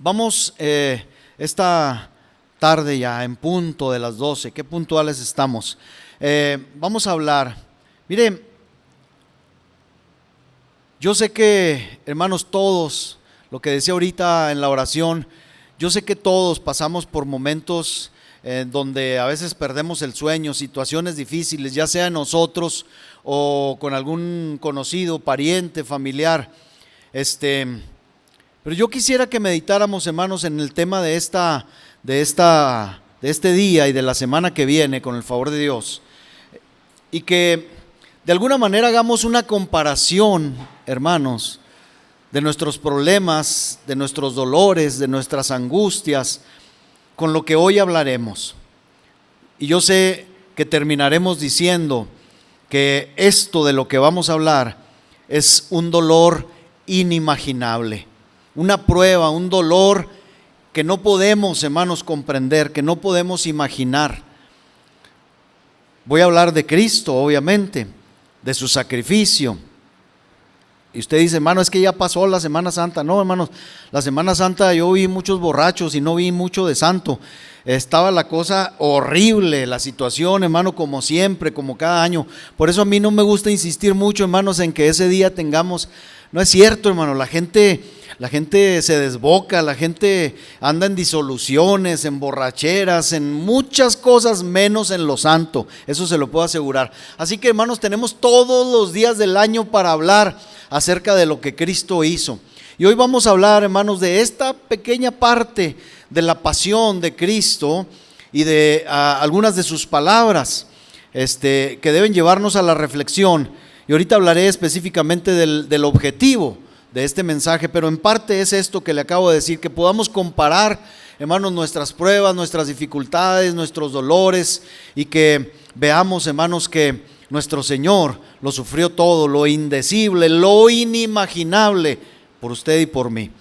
Vamos esta tarde ya en punto de las 12, qué puntuales estamos. Vamos a hablar. Mire, yo sé que, hermanos, todos, lo que decía ahorita en la oración, yo sé que todos pasamos por momentos donde a veces perdemos el sueño, situaciones difíciles, ya sea nosotros o con algún conocido, pariente, familiar. Pero yo quisiera que meditáramos, hermanos, en el tema de este día y de la semana que viene, con el favor de Dios, y que de alguna manera hagamos una comparación, hermanos, de nuestros problemas, de nuestros dolores, de nuestras angustias, con lo que hoy hablaremos. Y yo sé que terminaremos diciendo que esto de lo que vamos a hablar es un dolor inimaginable, una prueba, un dolor que no podemos, hermanos, comprender, que no podemos imaginar. Voy a hablar de Cristo, obviamente, de su sacrificio. Y usted dice, hermano, es que ya pasó la Semana Santa. No, hermanos, la Semana Santa yo vi muchos borrachos y no vi mucho de santo. Estaba la cosa horrible, la situación, hermano, como siempre, como cada año. Por eso a mí no me gusta insistir mucho, hermanos, en que ese día tengamos. No es cierto, hermano, la gente se desboca, la gente anda en disoluciones, en borracheras, en muchas cosas menos en lo santo, eso se lo puedo asegurar. Así que, hermanos, tenemos todos los días del año para hablar acerca de lo que Cristo hizo. Y hoy vamos a hablar, hermanos, de esta pequeña parte de la pasión de Cristo y de algunas de sus palabras que deben llevarnos a la reflexión. Y ahorita hablaré específicamente del objetivo de este mensaje, pero en parte es esto que le acabo de decir, que podamos comparar, hermanos, nuestras pruebas, nuestras dificultades, nuestros dolores, y que veamos, hermanos, que nuestro Señor lo sufrió todo, lo indecible, lo inimaginable, por usted y por mí.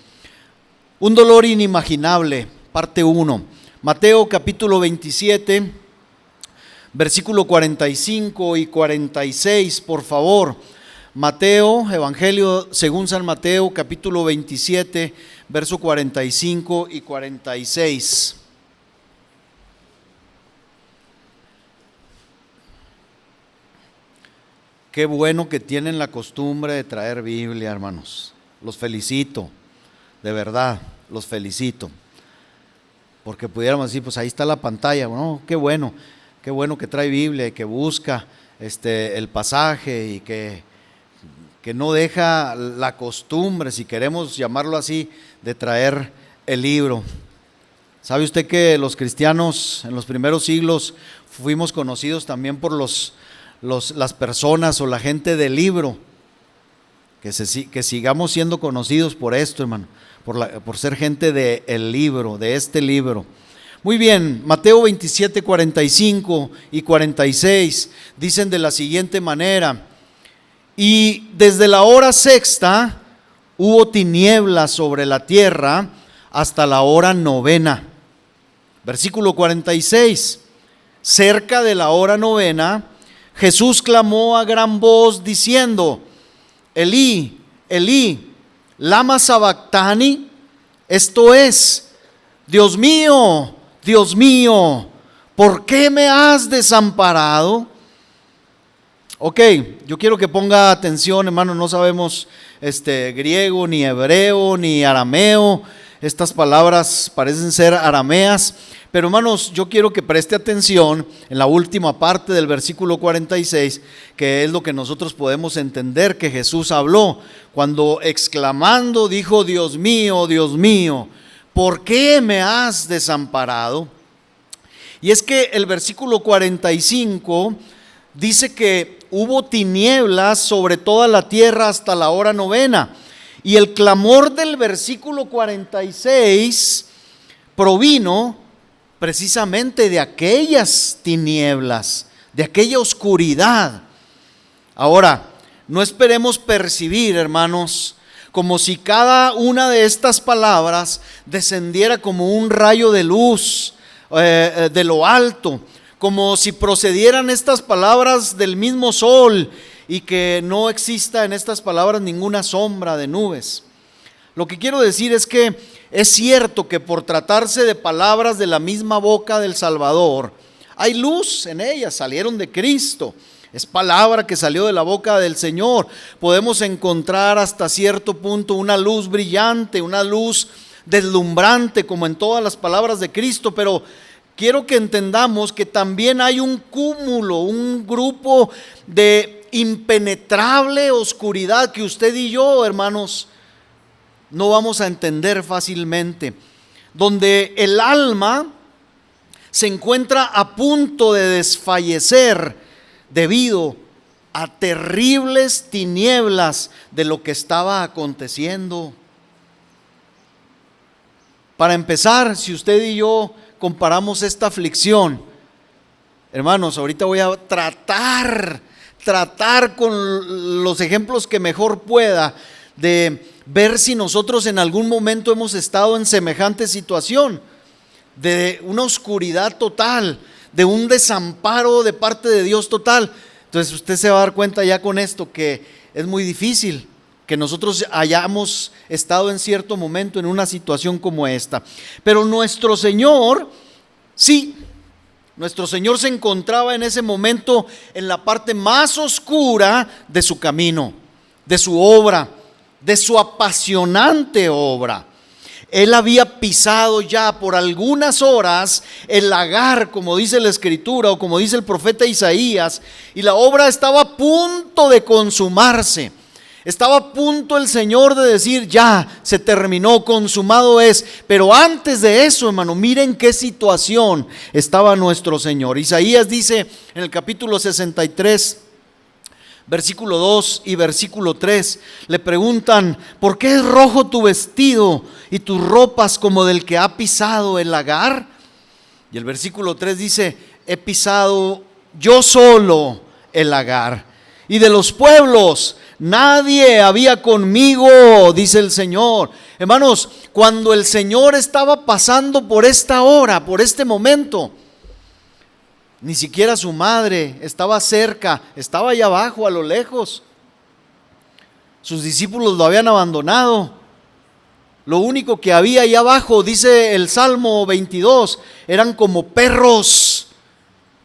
Un dolor inimaginable, parte 1. Mateo capítulo 27, versículo 45 y 46, por favor. Mateo, Evangelio según San Mateo, capítulo 27, verso 45 y 46. Qué bueno que tienen la costumbre de traer Biblia, hermanos. Los felicito, de verdad, los felicito. Porque pudiéramos decir, pues ahí está la pantalla. No, qué bueno que trae Biblia y que busca el pasaje y que no deja la costumbre, si queremos llamarlo así, de traer el libro. ¿Sabe usted que los cristianos en los primeros siglos fuimos conocidos también por las personas o la gente del libro? Que sigamos siendo conocidos por esto, hermano, por ser gente del libro, de este libro. Muy bien, Mateo 27, 45 y 46 dicen de la siguiente manera: y desde la hora sexta hubo tinieblas sobre la tierra hasta la hora novena. Versículo 46, cerca de la hora novena, Jesús clamó a gran voz diciendo: Elí, Elí, lama sabactani, esto es, Dios mío, ¿por qué me has desamparado? Ok, yo quiero que ponga atención, hermano, no sabemos griego, ni hebreo, ni arameo. Estas palabras parecen ser arameas, pero hermanos, yo quiero que preste atención en la última parte del versículo 46, que es lo que nosotros podemos entender que Jesús habló, cuando exclamando dijo: Dios mío, ¿por qué me has desamparado? Y es que el versículo 45 dice que hubo tinieblas sobre toda la tierra hasta la hora novena. Y el clamor del versículo 46 provino precisamente de aquellas tinieblas, de aquella oscuridad. Ahora, no esperemos percibir, hermanos, como si cada una de estas palabras descendiera como un rayo de luz de lo alto, como si procedieran estas palabras del mismo sol y que no exista en estas palabras ninguna sombra de nubes. Lo que quiero decir es que es cierto que por tratarse de palabras de la misma boca del Salvador, hay luz en ellas, salieron de Cristo. Es palabra que salió de la boca del Señor. Podemos encontrar hasta cierto punto una luz brillante, una luz deslumbrante, como en todas las palabras de Cristo, pero quiero que entendamos que también hay un cúmulo, un grupo de impenetrable oscuridad que usted y yo, hermanos, no vamos a entender fácilmente, donde el alma se encuentra a punto de desfallecer debido a terribles tinieblas de lo que estaba aconteciendo. Para empezar, si usted y yo comparamos esta aflicción, hermanos, ahorita voy a tratar con los ejemplos que mejor pueda de ver si nosotros en algún momento hemos estado en semejante situación, de una oscuridad total, de un desamparo de parte de Dios total. Entonces usted se va a dar cuenta ya con esto que es muy difícil que nosotros hayamos estado en cierto momento en una situación como esta. Pero nuestro Señor, sí, nuestro Señor se encontraba en ese momento en la parte más oscura de su camino, de su obra, de su apasionante obra. Él había pisado ya por algunas horas el lagar, como dice la Escritura o como dice el profeta Isaías, y la obra estaba a punto de consumarse. Estaba a punto el Señor de decir, ya se terminó, consumado es. Pero antes de eso, hermano, miren qué situación estaba nuestro Señor. Isaías dice en el capítulo 63, versículo 2 y versículo 3, le preguntan, ¿por qué es rojo tu vestido y tus ropas como del que ha pisado el lagar? Y el versículo 3 dice, he pisado yo solo el lagar, y de los pueblos nadie había conmigo, dice el Señor. Hermanos, cuando el Señor estaba pasando por esta hora, por este momento, ni siquiera su madre estaba cerca, estaba allá abajo a lo lejos. Sus discípulos lo habían abandonado. Lo único que había allá abajo, dice el Salmo 22, eran como perros.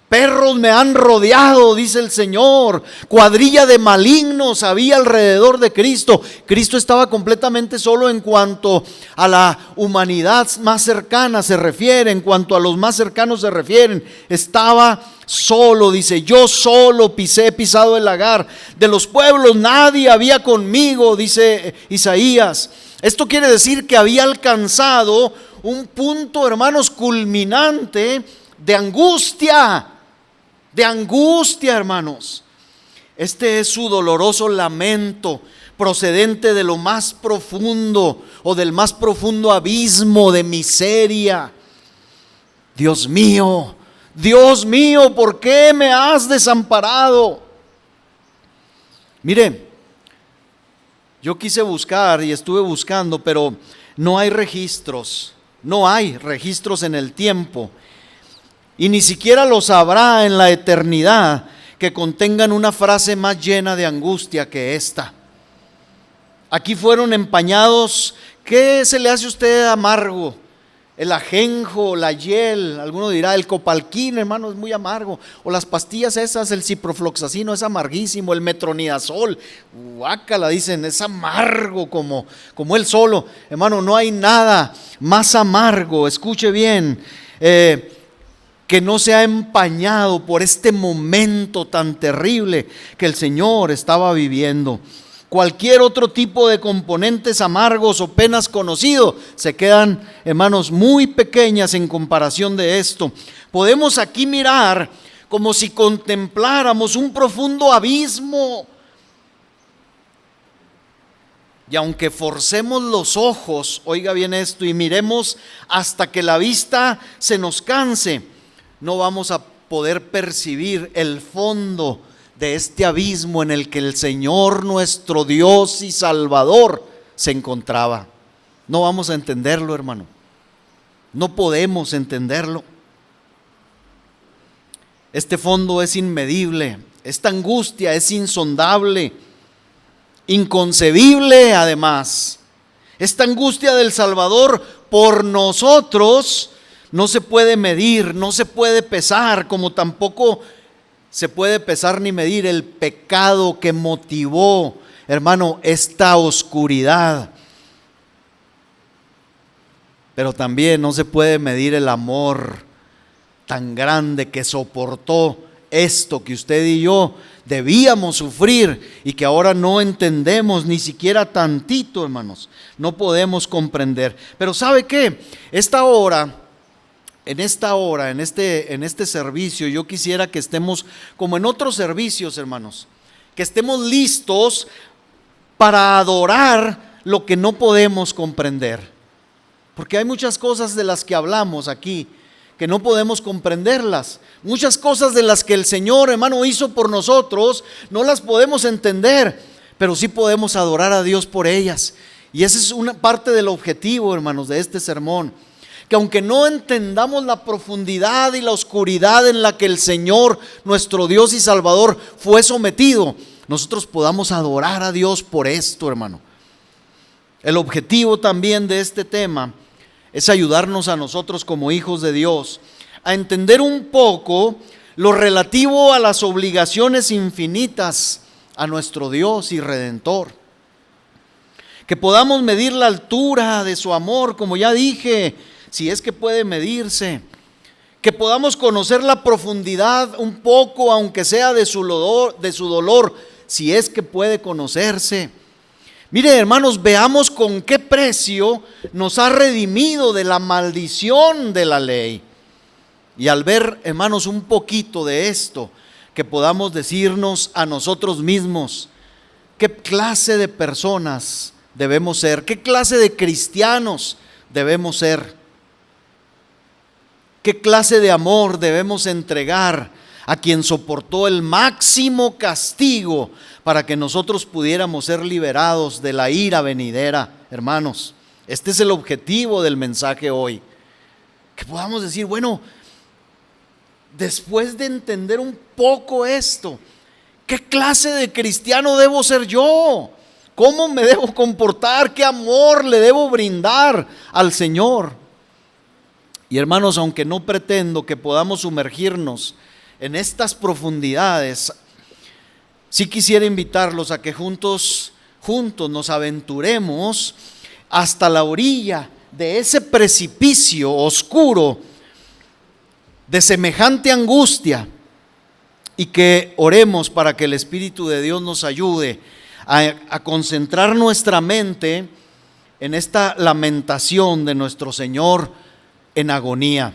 Perros me han rodeado, dice el Señor. Cuadrilla de malignos había alrededor de Cristo. Cristo estaba completamente solo en cuanto a la humanidad más cercana se refiere, en cuanto a los más cercanos se refieren. Estaba solo, dice, yo solo he pisado el lagar. De los pueblos nadie había conmigo, dice Isaías. Esto quiere decir que había alcanzado un punto, hermanos, culminante de angustia. De angustia, hermanos. Este es su doloroso lamento procedente de lo más profundo o del más profundo abismo de miseria. Dios mío, ¿por qué me has desamparado? Mire, yo quise buscar y estuve buscando, pero no hay registros en el tiempo. Y ni siquiera los habrá en la eternidad que contengan una frase más llena de angustia que esta. Aquí fueron empañados. ¿Qué se le hace a usted amargo? El ajenjo, la hiel, alguno dirá el copalquín, hermano, es muy amargo. O las pastillas esas, el ciprofloxacino es amarguísimo, el metronidazol, guácala, dicen, es amargo como él solo. Hermano, no hay nada más amargo, escuche bien, que no se ha empañado por este momento tan terrible que el Señor estaba viviendo. Cualquier otro tipo de componentes amargos o penas conocidos se quedan, hermanos, muy pequeñas en comparación de esto. Podemos aquí mirar como si contempláramos un profundo abismo. Y aunque forcemos los ojos, oiga bien esto, y miremos hasta que la vista se nos canse, no vamos a poder percibir el fondo de este abismo en el que el Señor nuestro Dios y Salvador se encontraba. No vamos a entenderlo, hermano. No podemos entenderlo. Este fondo es inmedible, esta angustia es insondable, inconcebible además. Esta angustia del Salvador por nosotros no se puede medir, no se puede pesar, como tampoco se puede pesar ni medir el pecado que motivó, hermano, esta oscuridad. Pero también no se puede medir el amor tan grande que soportó esto que usted y yo debíamos sufrir y que ahora no entendemos ni siquiera tantito, hermanos. No podemos comprender. Pero ¿sabe qué? En este servicio, yo quisiera que estemos como en otros servicios, hermanos, que estemos listos para adorar lo que no podemos comprender. Porque hay muchas cosas de las que hablamos aquí que no podemos comprenderlas. Muchas cosas de las que el Señor, hermano, hizo por nosotros, no las podemos entender, pero sí podemos adorar a Dios por ellas. Y esa es una parte del objetivo, hermanos, de este sermón. Que aunque no entendamos la profundidad y la oscuridad en la que el Señor, nuestro Dios y Salvador, fue sometido, nosotros podamos adorar a Dios por esto, hermano. El objetivo también de este tema es ayudarnos a nosotros como hijos de Dios a entender un poco lo relativo a las obligaciones infinitas a nuestro Dios y Redentor. Que podamos medir la altura de su amor, como ya dije, si es que puede medirse. Que podamos conocer la profundidad un poco, aunque sea de su dolor, si es que puede conocerse. Mire, hermanos, veamos con qué precio nos ha redimido de la maldición de la ley. Y al ver, hermanos, un poquito de esto, que podamos decirnos a nosotros mismos qué clase de personas debemos ser, qué clase de cristianos debemos ser, qué clase de amor debemos entregar a quien soportó el máximo castigo para que nosotros pudiéramos ser liberados de la ira venidera, hermanos. Este es el objetivo del mensaje hoy. Que podamos decir, bueno, después de entender un poco esto, ¿qué clase de cristiano debo ser yo? ¿Cómo me debo comportar? ¿Qué amor le debo brindar al Señor? Y hermanos, aunque no pretendo que podamos sumergirnos en estas profundidades, sí quisiera invitarlos a que juntos nos aventuremos hasta la orilla de ese precipicio oscuro de semejante angustia y que oremos para que el Espíritu de Dios nos ayude a concentrar nuestra mente en esta lamentación de nuestro Señor en agonía,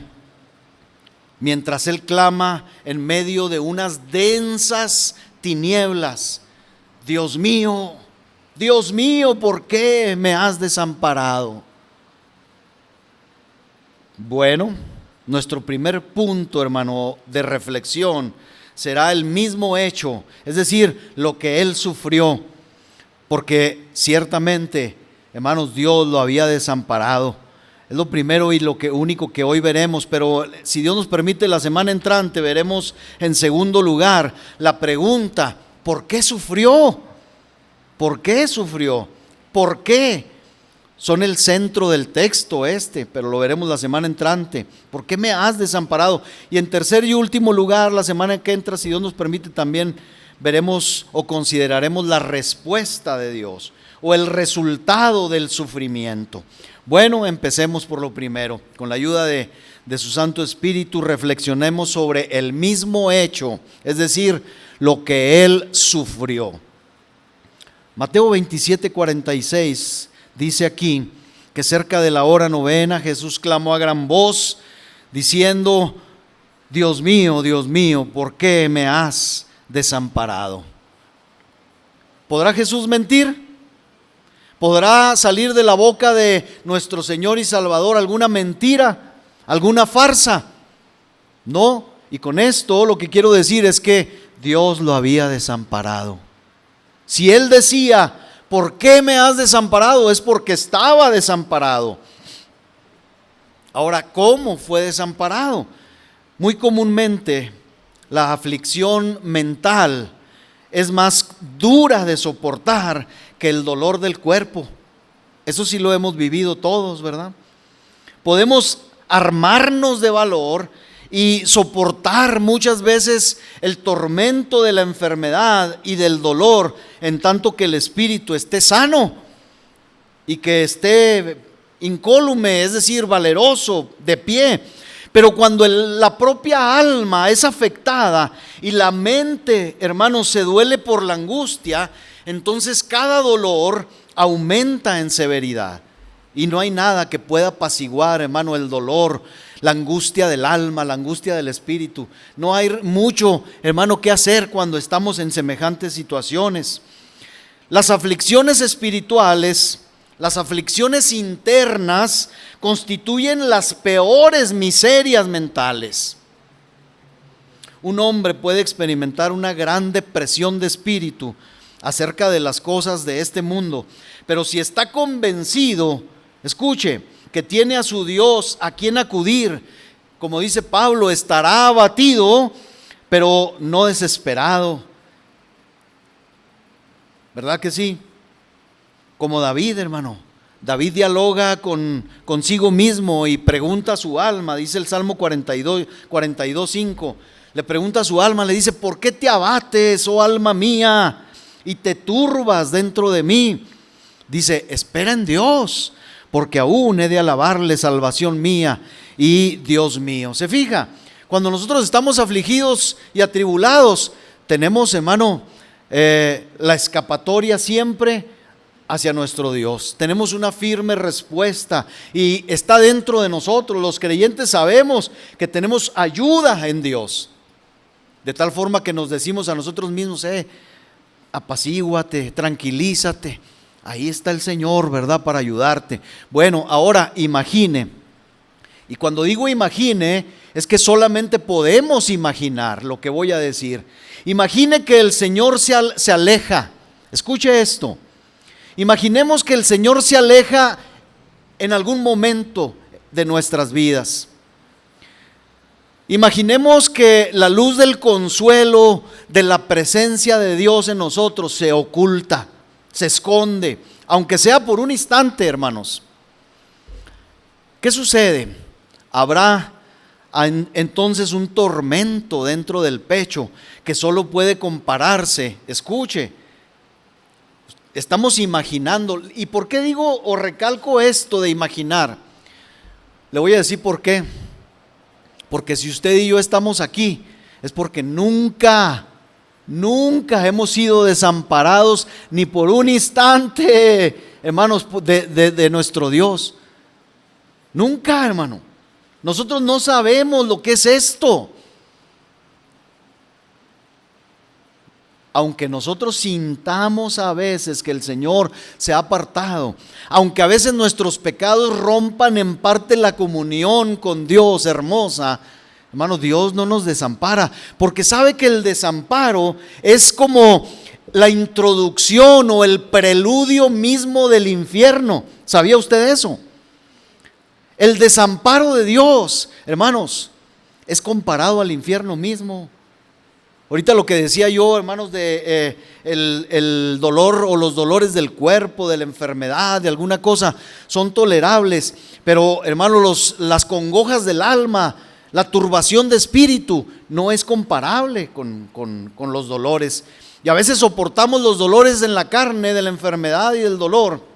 mientras Él clama en medio de unas densas tinieblas: Dios mío, ¿por qué me has desamparado? Bueno, nuestro primer punto, hermano, de reflexión será el mismo hecho, es decir, lo que Él sufrió, porque ciertamente, hermanos, Dios lo había desamparado. Es lo primero y lo único que hoy veremos, pero si Dios nos permite, la semana entrante veremos en segundo lugar la pregunta: ¿por qué sufrió? ¿Por qué sufrió? ¿Por qué? Son el centro del texto pero lo veremos la semana entrante. ¿Por qué me has desamparado? Y en tercer y último lugar, la semana que entra, si Dios nos permite, también veremos o consideraremos la respuesta de Dios o el resultado del sufrimiento. Bueno, empecemos por lo primero. Con la ayuda de su Santo Espíritu, reflexionemos sobre el mismo hecho, es decir, lo que Él sufrió. Mateo 27:46 dice aquí que cerca de la hora novena Jesús clamó a gran voz diciendo: Dios mío, ¿por qué me has desamparado? ¿Podrá Jesús mentir? ¿Podrá salir de la boca de nuestro Señor y Salvador alguna mentira, alguna farsa? No, y con esto lo que quiero decir es que Dios lo había desamparado. Si Él decía: ¿por qué me has desamparado?, es porque estaba desamparado. Ahora, ¿cómo fue desamparado? Muy comúnmente la aflicción mental es más dura de soportar que el dolor del cuerpo. Eso sí lo hemos vivido todos, ¿verdad? podemos armarnos de valor y soportar muchas veces el tormento de la enfermedad y del dolor, en tanto que el espíritu esté sano y que esté incólume, es decir, valeroso, de pie. Pero cuando la propia alma es afectada y la mente, hermanos, se duele por la angustia, entonces cada dolor aumenta en severidad. Y no hay nada que pueda apaciguar, hermano, el dolor, la angustia del alma, la angustia del espíritu. No hay mucho, hermano, que hacer cuando estamos en semejantes situaciones. Las aflicciones espirituales, las aflicciones internas, constituyen las peores miserias mentales. Un hombre puede experimentar una gran depresión de espíritu acerca de las cosas de este mundo, pero si está convencido, escuche, que tiene a su Dios a quien acudir, como dice Pablo, estará abatido, pero no desesperado. ¿Verdad que sí? Como David, hermano. David dialoga consigo mismo y pregunta a su alma, dice el Salmo 42:5. Le pregunta a su alma, le dice: ¿por qué te abates, oh alma mía, y te turbas dentro de mí? Dice: espera en Dios, porque aún he de alabarle, salvación mía y Dios mío. ¿Se fija? Cuando nosotros estamos afligidos y atribulados, tenemos, hermano, la escapatoria siempre hacia nuestro Dios. Tenemos una firme respuesta y está dentro de nosotros. Los creyentes sabemos que tenemos ayuda en Dios, de tal forma que nos decimos a nosotros mismos: apacíguate, tranquilízate, ahí está el Señor, ¿verdad?, para ayudarte. Bueno, ahora imagine, y cuando digo imagine, es que solamente podemos imaginar lo que voy a decir. Imagine que el Señor se aleja. Escuche esto. Imaginemos que el Señor se aleja en algún momento de nuestras vidas. Imaginemos que la luz del consuelo, de la presencia de Dios en nosotros se oculta, se esconde, aunque sea por un instante, hermanos. ¿Qué sucede? Habrá entonces un tormento dentro del pecho que solo puede compararse, escuche, estamos imaginando. ¿Y por qué digo o recalco esto de imaginar? Le voy a decir por qué. Porque si usted y yo estamos aquí, es porque nunca hemos sido desamparados ni por un instante, hermanos, de nuestro Dios. Nunca, hermano. Nosotros no sabemos lo que es esto. Aunque nosotros sintamos a veces que el Señor se ha apartado, aunque a veces nuestros pecados rompan en parte la comunión con Dios hermosa, hermano, Dios no nos desampara, porque sabe que el desamparo es como la introducción o el preludio mismo del infierno. ¿Sabía usted eso? El desamparo de Dios, hermanos, es comparado al infierno mismo. Ahorita lo que decía yo, hermanos, de el dolor o los dolores del cuerpo, de la enfermedad, de alguna cosa, son tolerables. Pero, hermanos, las congojas del alma, la turbación de espíritu, no es comparable con los dolores. Y a veces soportamos los dolores en la carne, de la enfermedad y del dolor.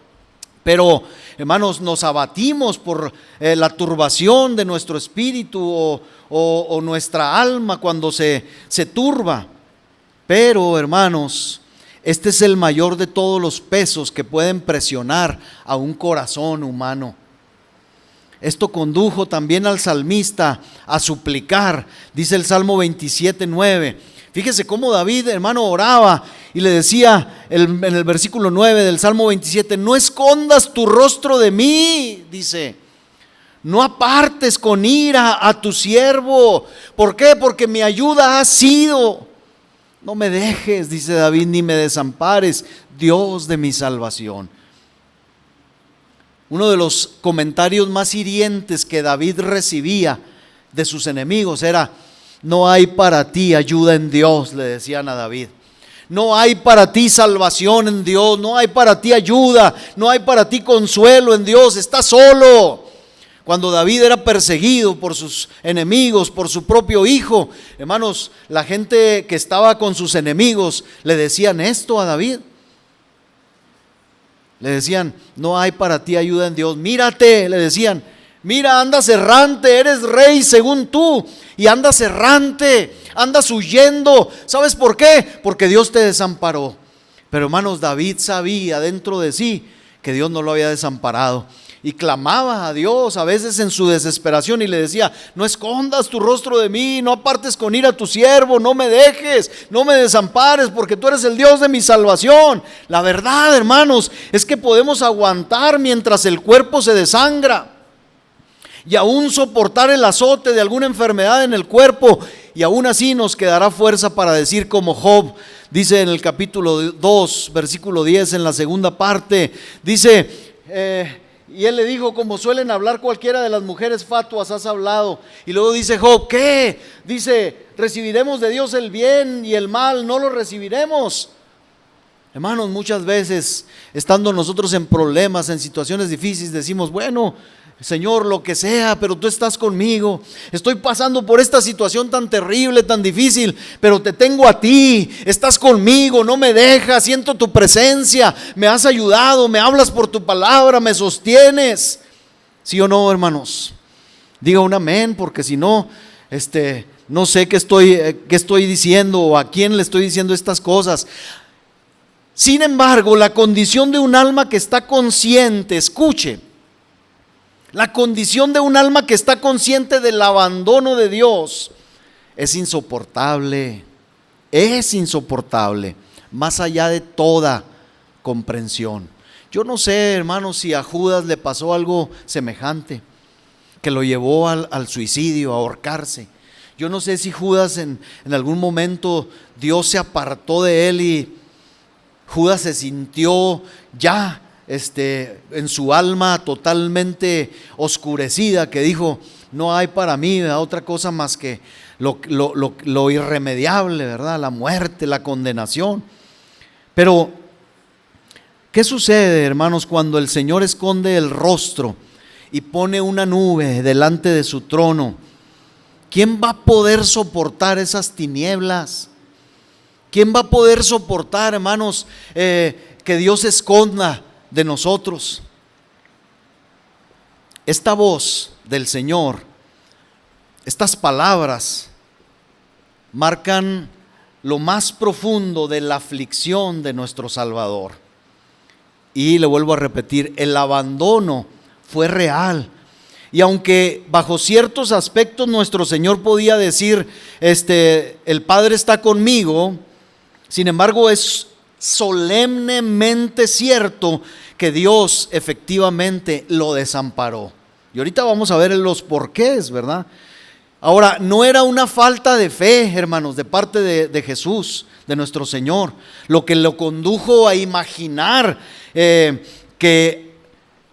Pero, hermanos, nos abatimos por la turbación de nuestro espíritu o nuestra alma cuando se turba. Pero, hermanos, este es el mayor de todos los pesos que pueden presionar a un corazón humano. Esto condujo también al salmista a suplicar. Dice el Salmo 27:9. Fíjese cómo David, hermano, oraba y le decía en el versículo 9 del Salmo 27: no escondas tu rostro de mí, dice. No apartes con ira a tu siervo. ¿Por qué? Porque mi ayuda ha sido. No me dejes, dice David, ni me desampares, Dios de mi salvación. Uno de los comentarios más hirientes que David recibía de sus enemigos era: no hay para ti ayuda en Dios, le decían a David. No hay para ti salvación en Dios, no hay para ti ayuda, no hay para ti consuelo en Dios, estás solo. Cuando David era perseguido por sus enemigos, por su propio hijo, hermanos, la gente que estaba con sus enemigos le decían esto a David. Le decían: no hay para ti ayuda en Dios. Mírate, le decían, mira, andas errante, eres rey según tú, y andas errante, andas huyendo. ¿Sabes por qué? Porque Dios te desamparó. Pero hermanos, David sabía dentro de sí que Dios no lo había desamparado. Y clamaba a Dios a veces en su desesperación y le decía: no escondas tu rostro de mí, no apartes con ira a tu siervo, no me dejes, no me desampares, porque tú eres el Dios de mi salvación. La verdad, hermanos, es que podemos aguantar mientras el cuerpo se desangra, y aún soportar el azote de alguna enfermedad en el cuerpo, y aún así nos quedará fuerza para decir como Job. Dice en el capítulo 2, versículo 10, en la segunda parte, dice: y él le dijo: como suelen hablar cualquiera de las mujeres fatuas, has hablado. Y luego dice Job: ¿qué? Dice: recibiremos de Dios el bien y el mal, no lo recibiremos. Hermanos, muchas veces estando nosotros en problemas, en situaciones difíciles, decimos: bueno, Señor, lo que sea, pero tú estás conmigo. Estoy pasando por esta situación tan terrible, tan difícil, pero te tengo a ti, estás conmigo, no me dejas, siento tu presencia, me has ayudado, me hablas por tu palabra, me sostienes. ¿Sí o no, hermanos? Diga un amén, porque si no, no sé qué estoy diciendo o a quién le estoy diciendo estas cosas. Sin embargo, la condición de un alma que está consciente, escuche, la condición de un alma que está consciente del abandono de Dios es insoportable, más allá de toda comprensión. Yo no sé, hermanos, si a Judas le pasó algo semejante, que lo llevó al suicidio, a ahorcarse. Yo no sé si Judas en algún momento Dios se apartó de él y Judas se sintió ya en su alma totalmente oscurecida, que dijo: no hay para mí otra cosa más que lo irremediable, ¿verdad? La muerte, la condenación. Pero ¿qué sucede, hermanos, cuando el Señor esconde el rostro y pone una nube delante de su trono? ¿Quién va a poder soportar esas tinieblas? ¿Quién va a poder soportar, hermanos, que Dios se esconda de nosotros? Esta voz del Señor, estas palabras, marcan lo más profundo de la aflicción de nuestro Salvador. Y le vuelvo a repetir, el abandono fue real. Y aunque bajo ciertos aspectos nuestro Señor podía decir: el Padre está conmigo, sin embargo es solemnemente cierto que Dios efectivamente lo desamparó. Y ahorita vamos a ver los porqués, ¿verdad? Ahora, no era una falta de fe, hermanos, de parte de Jesús, de nuestro Señor, lo que lo condujo a imaginar que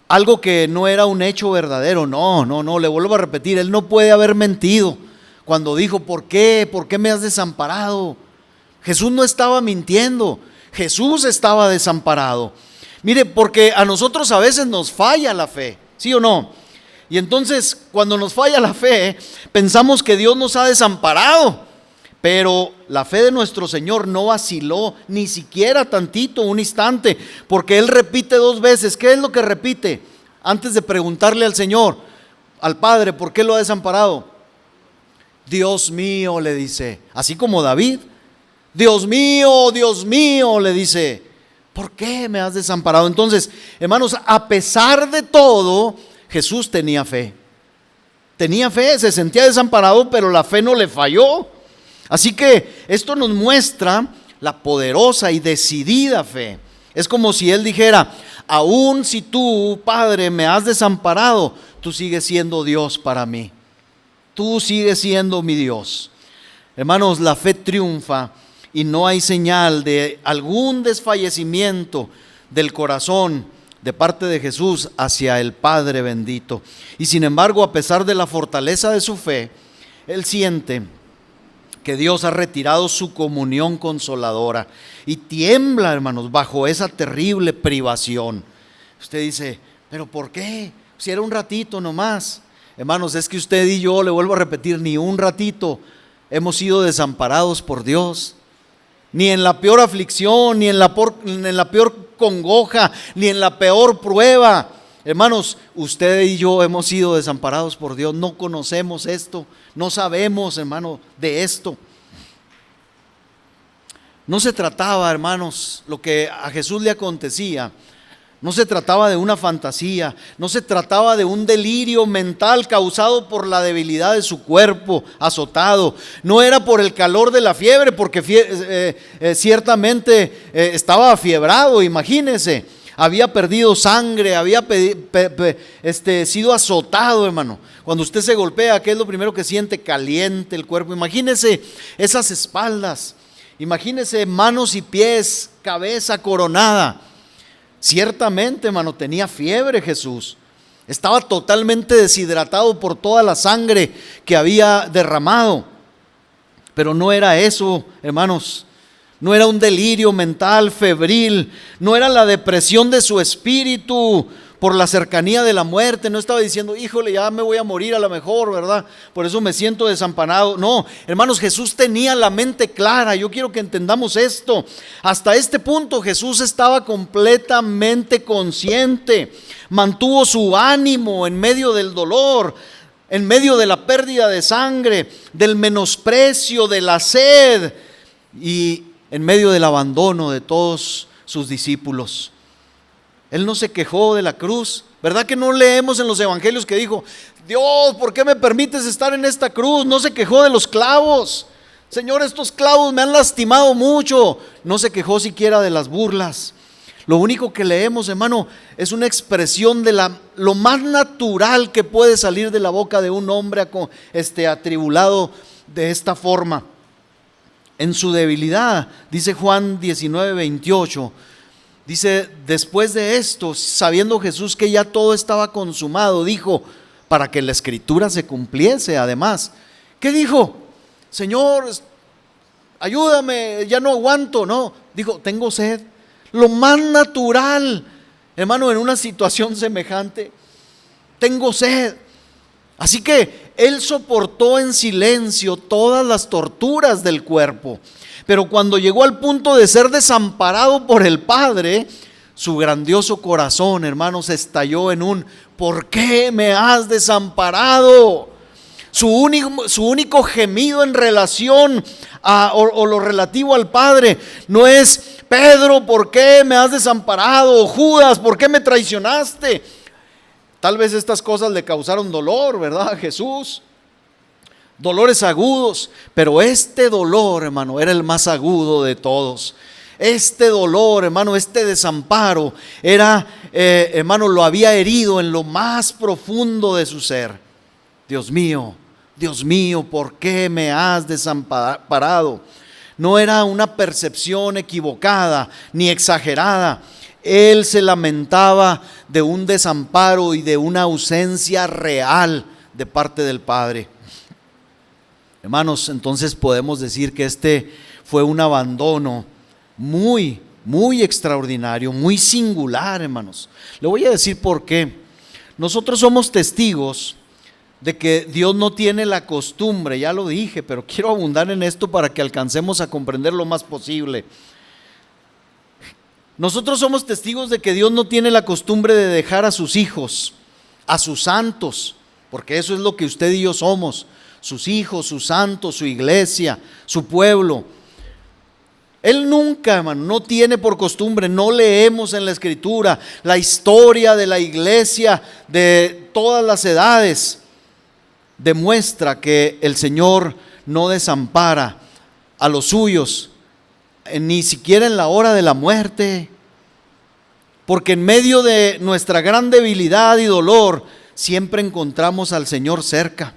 algo que no era un hecho verdadero. No, le vuelvo a repetir, Él no puede haber mentido cuando dijo: ¿por qué? ¿Por qué me has desamparado? Jesús no estaba mintiendo, Jesús estaba desamparado. Mire, porque a nosotros a veces nos falla la fe, ¿sí o no? Y entonces cuando nos falla la fe, pensamos que Dios nos ha desamparado. Pero la fe de nuestro Señor no vaciló ni siquiera tantito, un instante, porque Él repite 2 veces. ¿Qué es lo que repite? Antes de preguntarle al Señor, al Padre, ¿por qué lo ha desamparado? Dios mío, le dice, así como David. Dios mío, le dice, ¿por qué me has desamparado? Entonces, hermanos, a pesar de todo, Jesús tenía fe. Tenía fe, se sentía desamparado, pero la fe no le falló. Así que esto nos muestra la poderosa y decidida fe. Es como si Él dijera: aún si tú, Padre, me has desamparado, tú sigues siendo Dios para mí. Tú sigues siendo mi Dios. Hermanos, la fe triunfa y no hay señal de algún desfallecimiento del corazón de parte de Jesús hacia el Padre bendito. Y sin embargo, a pesar de la fortaleza de su fe, Él siente que Dios ha retirado su comunión consoladora y tiembla, hermanos, bajo esa terrible privación. Usted dice: ¿pero por qué? Si era un ratito nomás. Hermanos, es que usted y yo, le vuelvo a repetir, ni un ratito hemos sido desamparados por Dios. Ni en la peor aflicción, ni en la peor congoja, ni en la peor prueba. Hermanos, usted y yo hemos sido desamparados por Dios. No conocemos esto, no sabemos, hermano, de esto. No se trataba, hermanos, lo que a Jesús le acontecía. No se trataba de una fantasía, no se trataba de un delirio mental causado por la debilidad de su cuerpo azotado. No era por el calor de la fiebre, porque ciertamente estaba afiebrado, imagínense. Había perdido sangre, había sido azotado, hermano. Cuando usted se golpea, ¿qué es lo primero que siente? Caliente el cuerpo. Imagínense esas espaldas, imagínense manos y pies, cabeza coronada. Ciertamente, hermano, tenía fiebre Jesús. Estaba totalmente deshidratado por toda la sangre que había derramado. Pero no era eso, hermanos. No era un delirio mental febril. No era la depresión de su espíritu por la cercanía de la muerte. No estaba diciendo, híjole, ya me voy a morir a lo mejor, ¿verdad? Por eso me siento desamparado. No, hermanos, Jesús tenía la mente clara. Yo quiero que entendamos esto. Hasta este punto Jesús estaba completamente consciente. Mantuvo su ánimo en medio del dolor, en medio de la pérdida de sangre, del menosprecio, de la sed y en medio del abandono de todos sus discípulos. Él no se quejó de la cruz. ¿Verdad que no leemos en los evangelios que dijo, Dios, ¿por qué me permites estar en esta cruz? No se quejó de los clavos. Señor, estos clavos me han lastimado mucho. No se quejó siquiera de las burlas. Lo único que leemos, hermano, es una expresión de lo más natural que puede salir de la boca de un hombre atribulado de esta forma. En su debilidad, dice Juan 19:28, dice, después de esto, sabiendo Jesús que ya todo estaba consumado, dijo, para que la escritura se cumpliese además. ¿Qué dijo? Señor, ayúdame, ya no aguanto. No, dijo, tengo sed. Lo más natural, hermano, en una situación semejante, tengo sed. Así que Él soportó en silencio todas las torturas del cuerpo. Pero cuando llegó al punto de ser desamparado por el Padre, su grandioso corazón, hermanos, estalló en un ¿por qué me has desamparado? Su único gemido en relación o lo relativo al Padre no es Pedro, ¿por qué me has desamparado? O Judas, ¿por qué me traicionaste? Tal vez estas cosas le causaron dolor, ¿verdad? A Jesús. Dolores agudos, pero este dolor, hermano, era el más agudo de todos. Este dolor, hermano, este desamparo era, hermano, lo había herido en lo más profundo de su ser. Dios mío, ¿por qué me has desamparado? No era una percepción equivocada ni exagerada. Él se lamentaba de un desamparo y de una ausencia real de parte del Padre. Hermanos, entonces podemos decir que este fue un abandono muy, muy extraordinario, muy singular, hermanos. Le voy a decir por qué. Nosotros somos testigos de que Dios no tiene la costumbre, ya lo dije, pero quiero abundar en esto para que alcancemos a comprender lo más posible. Nosotros somos testigos de que Dios no tiene la costumbre de dejar a sus hijos, a sus santos, porque eso es lo que usted y yo somos, sus hijos, sus santos, su iglesia, su pueblo. Él nunca, hermano, no tiene por costumbre, no leemos en la Escritura la historia de la iglesia de todas las edades. Demuestra que el Señor no desampara a los suyos, ni siquiera en la hora de la muerte, porque en medio de nuestra gran debilidad y dolor siempre encontramos al Señor cerca.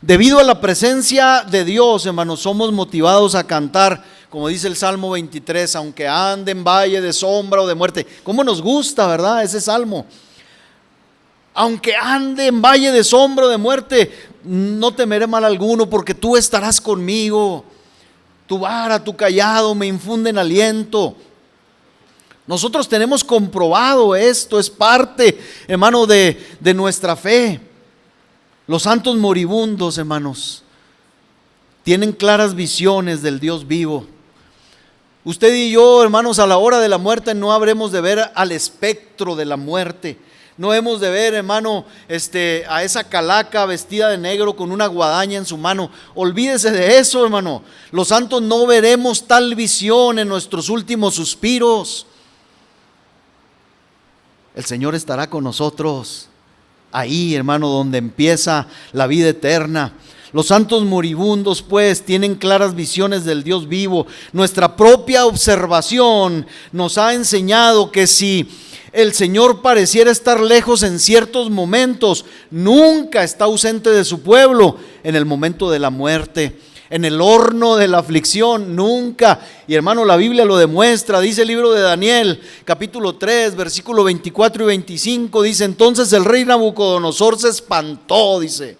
Debido a la presencia de Dios, hermanos, somos motivados a cantar, como dice el Salmo 23, aunque ande en valle de sombra o de muerte. ¿Cómo nos gusta, verdad, ese salmo? Aunque ande en valle de sombra o de muerte, no temeré mal alguno, porque tú estarás conmigo. Tu vara, tu cayado me infunden aliento. Nosotros tenemos comprobado esto, es parte, hermano, de nuestra fe. Los santos moribundos, hermanos, tienen claras visiones del Dios vivo. Usted y yo, hermanos, a la hora de la muerte no habremos de ver al espectro de la muerte. No hemos de ver, hermano, a esa calaca vestida de negro con una guadaña en su mano. Olvídese de eso, hermano. Los santos no veremos tal visión en nuestros últimos suspiros. El Señor estará con nosotros ahí, hermano, donde empieza la vida eterna. Los santos moribundos, pues, tienen claras visiones del Dios vivo. Nuestra propia observación nos ha enseñado que si el Señor pareciera estar lejos en ciertos momentos, nunca está ausente de su pueblo en el momento de la muerte, en el horno de la aflicción, nunca. Y hermano, la Biblia lo demuestra. Dice el libro de Daniel, capítulo 3, versículo 24 y 25, dice: entonces el rey Nabucodonosor se espantó, dice,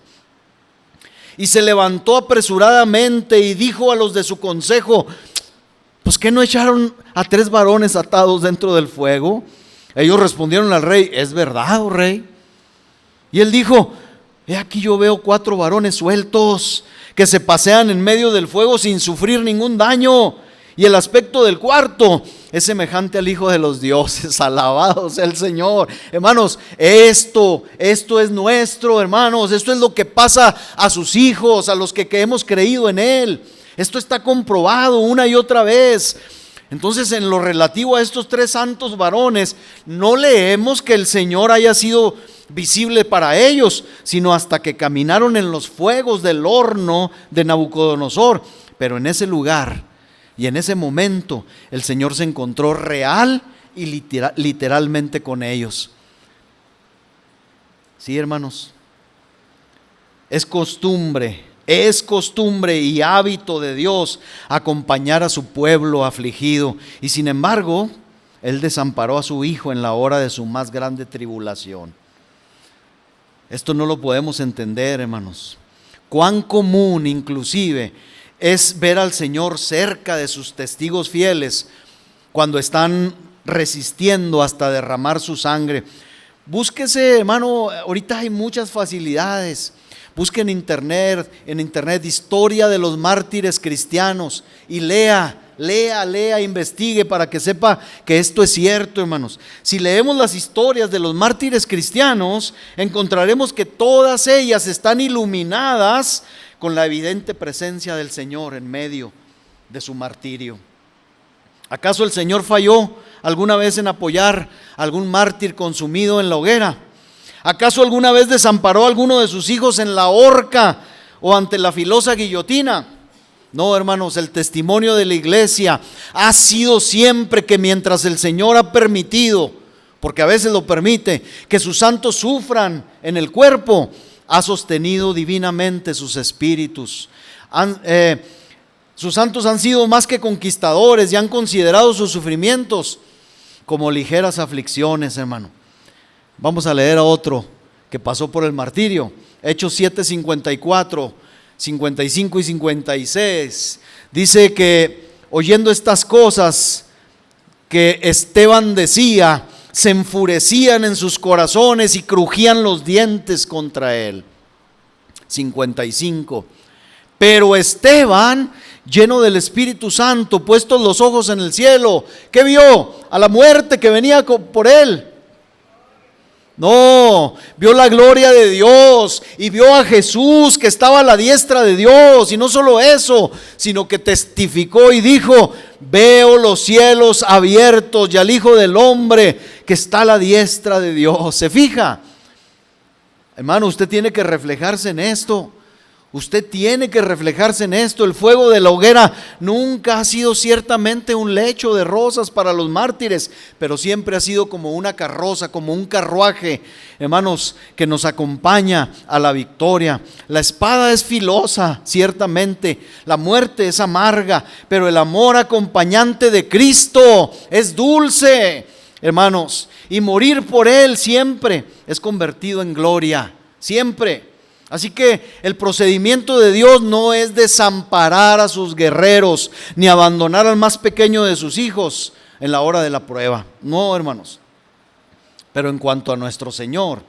y se levantó apresuradamente y dijo a los de su consejo: pues ¿qué no echaron a 3 varones atados dentro del fuego? Ellos respondieron al rey: es verdad, oh rey. Y él dijo: he aquí yo veo 4 varones sueltos que se pasean en medio del fuego sin sufrir ningún daño, y el aspecto del cuarto es semejante al Hijo de los dioses. Alabado sea el Señor. Hermanos, esto es nuestro, hermanos. Esto es lo que pasa a sus hijos, a los que hemos creído en Él. Esto está comprobado una y otra vez. Entonces, en lo relativo a estos 3 santos varones, no leemos que el Señor haya sido visible para ellos, sino hasta que caminaron en los fuegos del horno de Nabucodonosor. Pero en ese lugar y en ese momento, el Señor se encontró real y literalmente con ellos. Sí, hermanos, es costumbre y hábito de Dios acompañar a su pueblo afligido, y sin embargo, Él desamparó a su Hijo en la hora de su más grande tribulación. Esto no lo podemos entender, hermanos. Cuán común inclusive es ver al Señor cerca de sus testigos fieles cuando están resistiendo hasta derramar su sangre. Búsquese, hermano, ahorita hay muchas facilidades. Busque en internet historia de los mártires cristianos y lea, investigue para que sepa que esto es cierto, hermanos. Si leemos las historias de los mártires cristianos, encontraremos que todas ellas están iluminadas con la evidente presencia del Señor en medio de su martirio. ¿Acaso el Señor falló alguna vez en apoyar a algún mártir consumido en la hoguera? ¿Acaso alguna vez desamparó a alguno de sus hijos en la horca o ante la filosa guillotina? No, hermanos, el testimonio de la iglesia ha sido siempre que mientras el Señor ha permitido, porque a veces lo permite, que sus santos sufran en el cuerpo, ha sostenido divinamente sus espíritus. Sus santos han sido más que conquistadores y han considerado sus sufrimientos como ligeras aflicciones, hermano. Vamos a leer a otro que pasó por el martirio. Hechos 7, 54, 55 y 56. Dice que oyendo estas cosas que Esteban decía, se enfurecían en sus corazones y crujían los dientes contra él. 55. Pero Esteban, lleno del Espíritu Santo, puestos los ojos en el cielo, ¿qué vio? A la muerte que venía por él. No, vio la gloria de Dios y vio a Jesús que estaba a la diestra de Dios, y no solo eso, sino que testificó y dijo: veo los cielos abiertos y al Hijo del Hombre que está a la diestra de Dios. ¿Se fija? Hermano, usted tiene que reflejarse en esto. Usted tiene que reflejarse en esto. El fuego de la hoguera nunca ha sido ciertamente un lecho de rosas para los mártires, pero siempre ha sido como una carroza, como un carruaje, hermanos, que nos acompaña a la victoria. La espada es filosa, ciertamente. La muerte es amarga, pero el amor acompañante de Cristo es dulce, hermanos. Y morir por Él siempre es convertido en gloria, siempre. Así que el procedimiento de Dios no es desamparar a sus guerreros, ni abandonar al más pequeño de sus hijos en la hora de la prueba. No, hermanos. Pero en cuanto a nuestro Señor,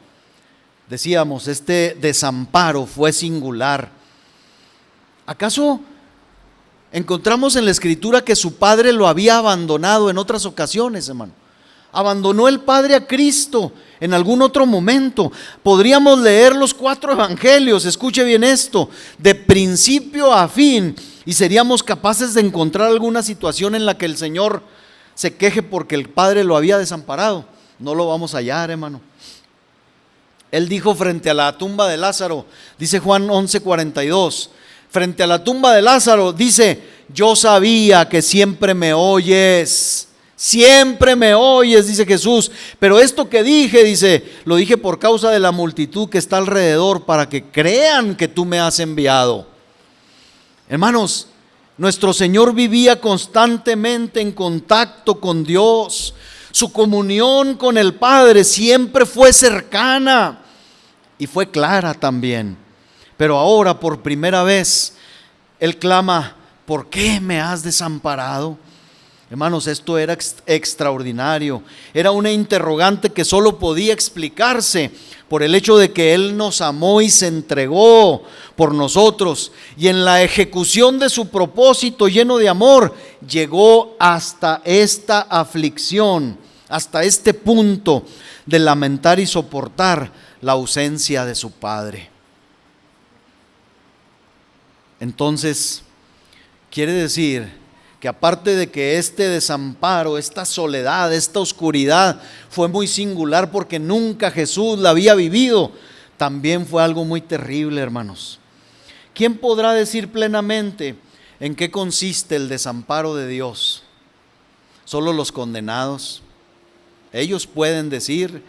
Decíamos, este desamparo fue singular. ¿Acaso encontramos en la Escritura que su padre lo había abandonado en otras ocasiones, hermano? ¿Abandonó el Padre a Cristo en algún otro momento? Podríamos leer los 4 evangelios, escuche bien esto, de principio a fin, y seríamos capaces de encontrar alguna situación en la que el Señor se queje porque el Padre lo había desamparado. No lo vamos a hallar, hermano. Él dijo frente a la tumba de Lázaro, dice Juan 11:42, frente a la tumba de Lázaro, dice: yo sabía que siempre me oyes, dice Jesús, pero esto que dije, dice, lo dije por causa de la multitud que está alrededor, para que crean que tú me has enviado. Hermanos, nuestro Señor vivía constantemente en contacto con Dios. Su comunión con el Padre siempre fue cercana y fue clara también. Pero ahora, por primera vez, Él clama: ¿por qué me has desamparado? Hermanos, esto era extraordinario. Era una interrogante que solo podía explicarse por el hecho de que Él nos amó y se entregó por nosotros. Y en la ejecución de su propósito lleno de amor, llegó hasta esta aflicción, hasta este punto de lamentar y soportar la ausencia de su Padre. Entonces, quiere decir que aparte de que este desamparo, esta soledad, esta oscuridad fue muy singular porque nunca Jesús la había vivido, también fue algo muy terrible, hermanos. ¿Quién podrá decir plenamente en qué consiste el desamparo de Dios? Solo los condenados. Ellos pueden decir.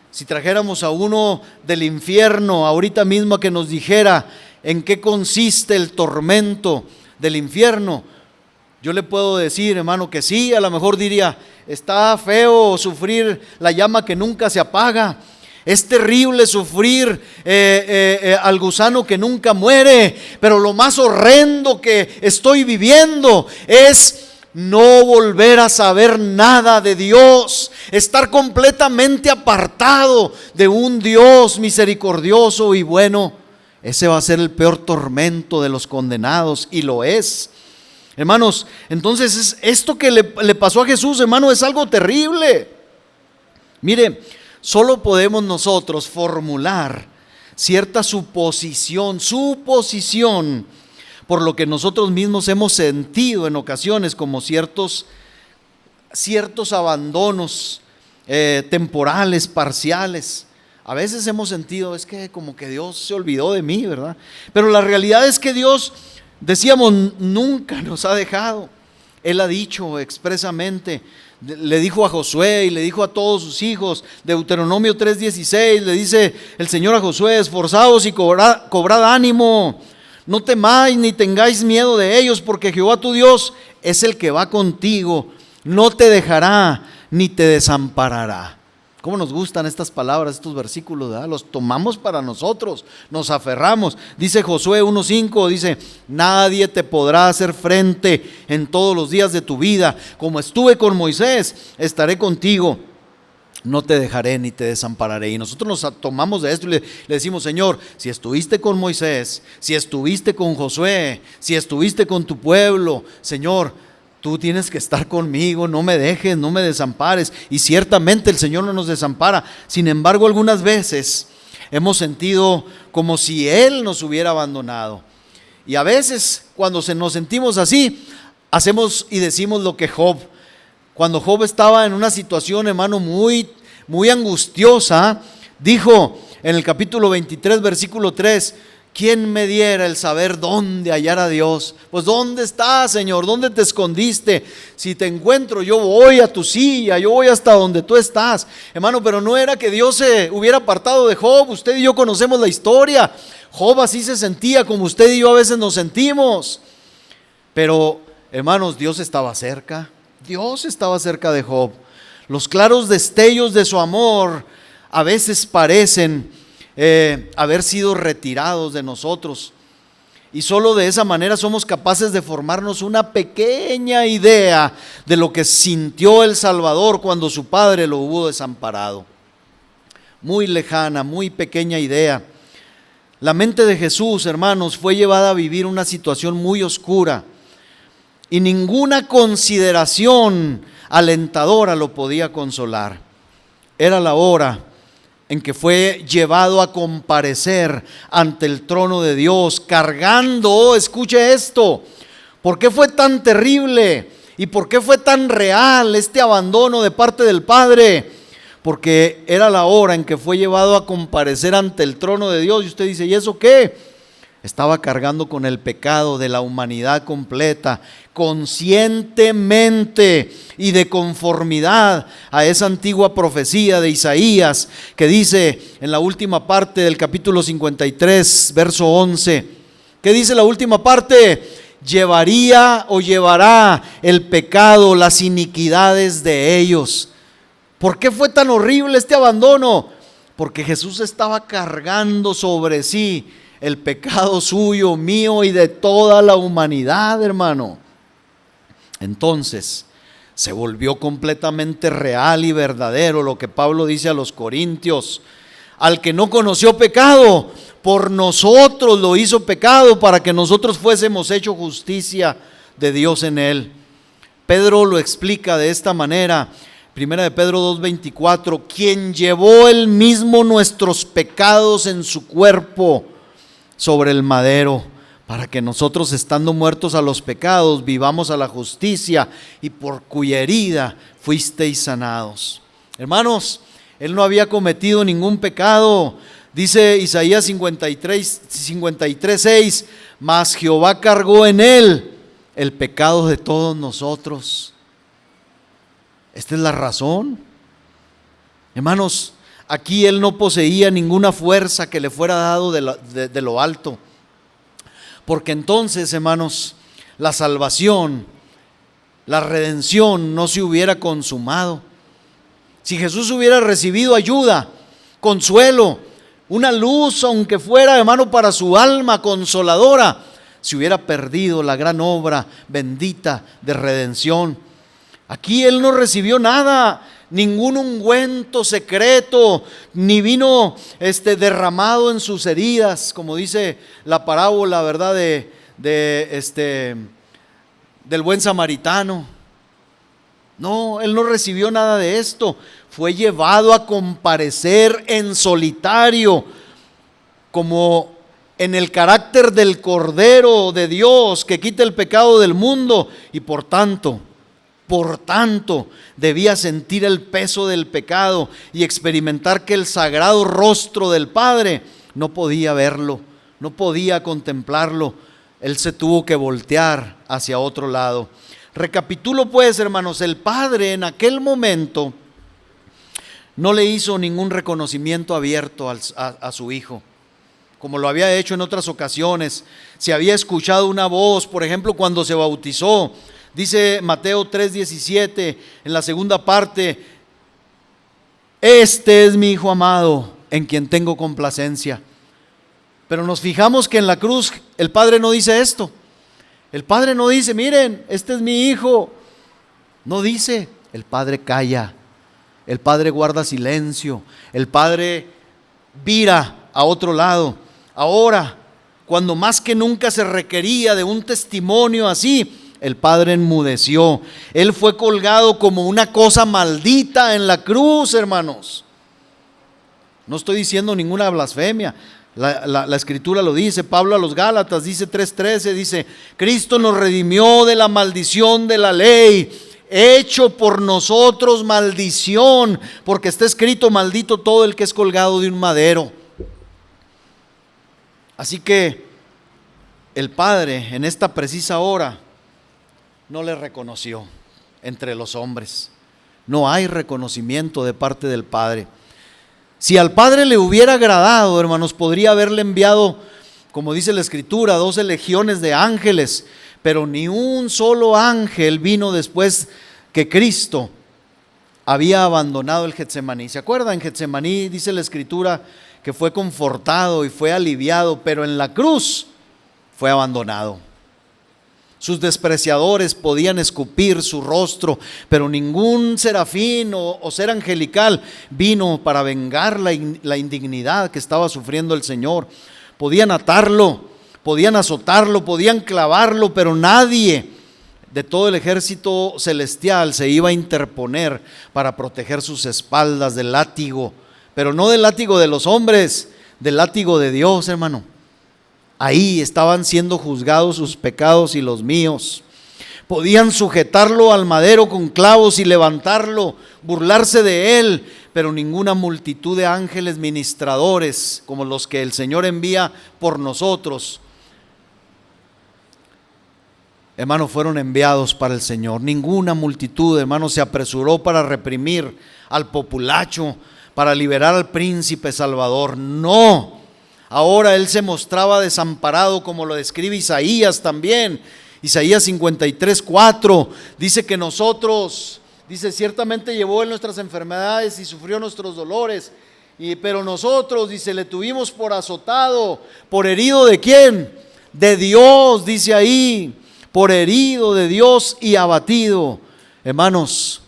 Si trajéramos a uno del infierno ahorita mismo a que nos dijera en qué consiste el tormento del infierno, yo le puedo decir, hermano, que sí. A lo mejor diría: está feo sufrir la llama que nunca se apaga. Es terrible sufrir al gusano que nunca muere. Pero lo más horrendo que estoy viviendo es no volver a saber nada de Dios, estar completamente apartado de un Dios misericordioso y bueno. Ese va a ser el peor tormento de los condenados, y lo es. Hermanos, entonces esto que le pasó a Jesús, hermano, es algo terrible. Mire, solo podemos nosotros formular cierta suposición por lo que nosotros mismos hemos sentido en ocasiones como ciertos abandonos temporales, parciales. A veces hemos sentido, es que como que Dios se olvidó de mí, ¿verdad? Pero la realidad es que Dios, decíamos, nunca nos ha dejado. Él ha dicho expresamente, le dijo a Josué y le dijo a todos sus hijos, Deuteronomio 3:16, le dice el Señor a Josué: esforzaos y cobrad ánimo, no temáis ni tengáis miedo de ellos, porque Jehová tu Dios es el que va contigo, no te dejará ni te desamparará. ¿Cómo nos gustan estas palabras, estos versículos, ¿verdad? Los tomamos para nosotros, nos aferramos. Dice Josué 1:5, dice: nadie te podrá hacer frente en todos los días de tu vida. Como estuve con Moisés, estaré contigo. No te dejaré ni te desampararé. Y nosotros nos tomamos de esto y le decimos: Señor, si estuviste con Moisés, si estuviste con Josué, si estuviste con tu pueblo, Señor, tú tienes que estar conmigo, no me dejes, no me desampares. Y ciertamente el Señor no nos desampara. Sin embargo, algunas veces hemos sentido como si Él nos hubiera abandonado. Y a veces, cuando nos sentimos así, hacemos y decimos lo que Job. Cuando Job estaba en una situación, hermano, muy angustiosa, dijo en el capítulo 23, versículo 3: ¿quién me diera el saber dónde hallar a Dios? Pues ¿dónde estás, Señor? ¿Dónde te escondiste? Si te encuentro, yo voy a tu silla, yo voy hasta donde tú estás. Hermano, pero no era que Dios se hubiera apartado de Job. Usted y yo conocemos la historia. Job así se sentía, como usted y yo a veces nos sentimos. Pero, hermanos, Dios estaba cerca. Dios estaba cerca de Job. Los claros destellos de su amor a veces parecen haber sido retirados de nosotros, y solo de esa manera somos capaces de formarnos una pequeña idea de lo que sintió el Salvador cuando su Padre lo hubo desamparado. muy lejana, muy pequeña idea. La mente de Jesús, hermanos, fue llevada a vivir una situación muy oscura y ninguna consideración alentadora lo podía consolar. Era la hora en que fue llevado a comparecer ante el trono de Dios, cargando, escuche esto, ¿por qué fue tan terrible y por qué fue tan real este abandono de parte del Padre? Porque era la hora en que fue llevado a comparecer ante el trono de Dios. Y usted dice, ¿y eso qué? Estaba cargando con el pecado de la humanidad completa, conscientemente y de conformidad a esa antigua profecía de Isaías que dice en la última parte del capítulo 53, verso 11. ¿Qué dice la última parte? Llevaría o llevará el pecado, las iniquidades de ellos. ¿Por qué fue tan horrible este abandono? Porque Jesús estaba cargando sobre sí el pecado suyo, mío y de toda la humanidad, hermano. Entonces se volvió completamente real y verdadero lo que Pablo dice a los corintios: al que no conoció pecado, por nosotros lo hizo pecado, para que nosotros fuésemos hecho justicia de Dios en él. Pedro lo explica de esta manera, Primera de Pedro 2:24, quien llevó él mismo nuestros pecados en su cuerpo sobre el madero, para que nosotros, estando muertos a los pecados, vivamos a la justicia, y por cuya herida fuisteis sanados. Hermanos, él no había cometido ningún pecado. Dice Isaías 53:6, mas Jehová cargó en él el pecado de todos nosotros. Esta es la razón. Hermanos, aquí él no poseía ninguna fuerza que le fuera dado de lo alto. Porque entonces, hermanos, la salvación, la redención no se hubiera consumado. Si Jesús hubiera recibido ayuda, consuelo, una luz, aunque fuera, hermano, para su alma consoladora, se hubiera perdido la gran obra bendita de redención. Aquí él no recibió nada, ningún ungüento secreto, ni vino derramado en sus heridas, como dice la parábola, ¿verdad?, del buen samaritano. No, él no recibió nada de esto. Fue llevado a comparecer en solitario, como en el carácter del Cordero de Dios que quita el pecado del mundo, y por tanto, debía sentir el peso del pecado y experimentar que el sagrado rostro del Padre no podía verlo, no podía contemplarlo. Él se tuvo que voltear hacia otro lado. Recapitulo pues, hermanos, el Padre en aquel momento no le hizo ningún reconocimiento abierto a su Hijo, como lo había hecho en otras ocasiones. Se había escuchado una voz, por ejemplo, cuando se bautizó. Dice Mateo 3:17 en la segunda parte: este es mi Hijo amado, en quien tengo complacencia. Pero nos fijamos que en la cruz el Padre no dice esto. El Padre no dice, miren, este es mi Hijo. No dice, el Padre calla, el Padre guarda silencio, el Padre vira a otro lado. Ahora, cuando más que nunca se requería de un testimonio así, el Padre enmudeció. Él fue colgado como una cosa maldita en la cruz, hermanos. No estoy diciendo ninguna blasfemia. La Escritura lo dice. Pablo a los Gálatas dice 3:13, dice: Cristo nos redimió de la maldición de la ley, hecho por nosotros maldición, porque está escrito: maldito todo el que es colgado de un madero. Así que el Padre en esta precisa hora no le reconoció entre los hombres. No hay reconocimiento de parte del Padre. Si al Padre le hubiera agradado, hermanos, podría haberle enviado, como dice la Escritura, 12 legiones de ángeles, pero ni un solo ángel vino después que Cristo había abandonado el Getsemaní. ¿Se acuerdan? En Getsemaní dice la Escritura que fue confortado y fue aliviado, pero en la cruz fue abandonado. Sus despreciadores podían escupir su rostro, pero ningún serafín o ser angelical vino para vengar la indignidad que estaba sufriendo el Señor. Podían atarlo, podían azotarlo, podían clavarlo, pero nadie de todo el ejército celestial se iba a interponer para proteger sus espaldas del látigo, pero no del látigo de los hombres, del látigo de Dios, hermano. Ahí estaban siendo juzgados sus pecados y los míos. Podían sujetarlo al madero con clavos y levantarlo, burlarse de él, pero ninguna multitud de ángeles ministradores como los que el Señor envía por nosotros, hermanos, fueron enviados para el Señor. Ninguna multitud, hermanos, se apresuró para reprimir al populacho, para liberar al príncipe salvador. No. Ahora él se mostraba desamparado, como lo describe Isaías también. Isaías 53:4 dice que nosotros, dice, ciertamente llevó él nuestras enfermedades y sufrió nuestros dolores, pero nosotros, dice, le tuvimos por azotado, por herido ¿de quién? De Dios, dice ahí, por herido de Dios y abatido. Hermanos,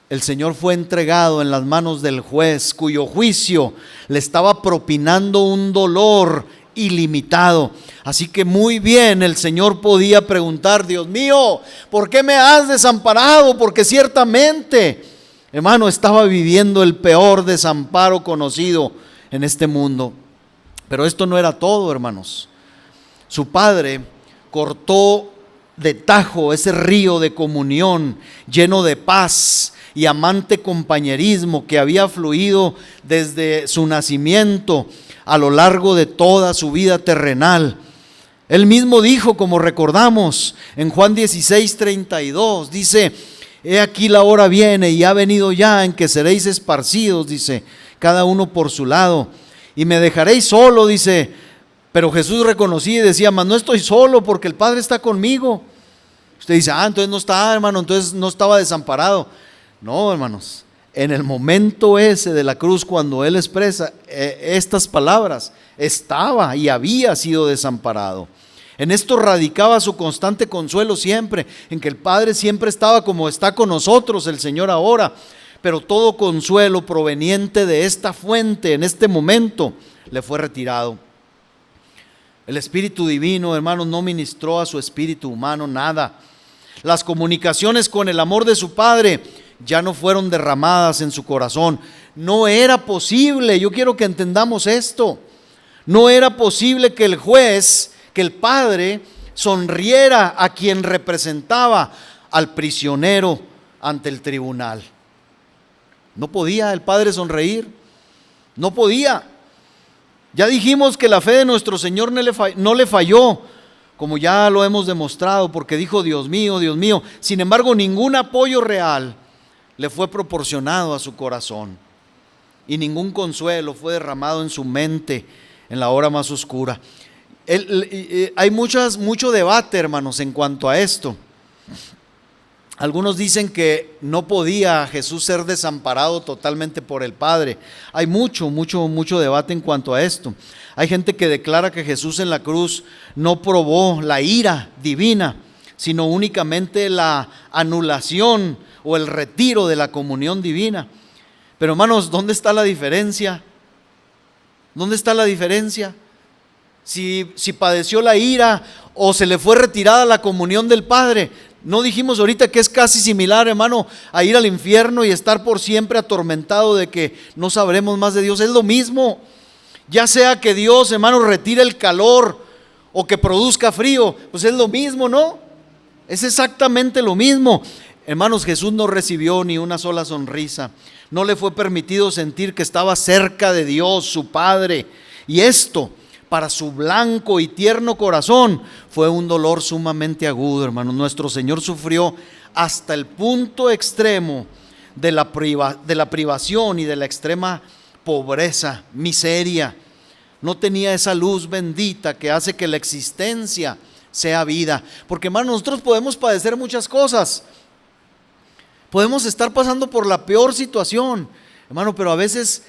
el Señor fue entregado en las manos del juez, cuyo juicio le estaba propinando un dolor ilimitado. Así que muy bien el Señor podía preguntar: Dios mío, ¿por qué me has desamparado? Porque ciertamente, hermano, estaba viviendo el peor desamparo conocido en este mundo. Pero esto no era todo, hermanos. Su Padre cortó de tajo ese río de comunión lleno de paz y amante compañerismo que había fluido desde su nacimiento a lo largo de toda su vida terrenal. Él mismo dijo, como recordamos en Juan 16:32, dice: he aquí la hora viene y ha venido ya en que seréis esparcidos, dice, cada uno por su lado, y me dejaréis solo, dice. Pero Jesús reconocía y decía: mas no estoy solo, porque el Padre está conmigo. Usted dice: entonces no está, hermano, entonces no estaba desamparado. No, hermanos, en el momento ese de la cruz, cuando Él expresa estas palabras, estaba y había sido desamparado. En esto radicaba su constante consuelo siempre, en que el Padre siempre estaba como está con nosotros el Señor ahora, pero todo consuelo proveniente de esta fuente en este momento le fue retirado. El Espíritu Divino, hermanos, no ministró a su espíritu humano nada. Las comunicaciones con el amor de su Padre ya no fueron derramadas en su corazón. No era posible, yo quiero que entendamos esto, no era posible que el juez, que el Padre sonriera a quien representaba al prisionero ante el tribunal. No podía el Padre sonreír, no podía. Ya dijimos que la fe de nuestro Señor no le falló, como ya lo hemos demostrado, porque dijo: Dios mío, Dios mío. Sin embargo, ningún apoyo real le fue proporcionado a su corazón, y ningún consuelo fue derramado en su mente en la hora más oscura. Hay mucho debate, hermanos, en cuanto a esto. Algunos dicen que no podía Jesús ser desamparado totalmente por el Padre. Hay mucho debate en cuanto a esto. Hay gente que declara que Jesús en la cruz no probó la ira divina, sino únicamente la anulación o el retiro de la comunión divina. Pero hermanos, ¿dónde está la diferencia? ¿Dónde está la diferencia? Si padeció la ira o se le fue retirada la comunión del Padre. ¿No dijimos ahorita que es casi similar, hermano, a ir al infierno y estar por siempre atormentado de que no sabremos más de Dios? Es lo mismo. Ya sea que Dios, hermano, retire el calor o que produzca frío, pues es lo mismo, ¿no? Es exactamente lo mismo. Hermanos, Jesús no recibió ni una sola sonrisa. No le fue permitido sentir que estaba cerca de Dios, su Padre. Y esto, para su blanco y tierno corazón, fue un dolor sumamente agudo, hermano. Nuestro Señor sufrió hasta el punto extremo de la privación y de la extrema pobreza, miseria. No tenía esa luz bendita que hace que la existencia sea vida. Porque, hermano, nosotros podemos padecer muchas cosas. Podemos estar pasando por la peor situación, hermano, pero a veces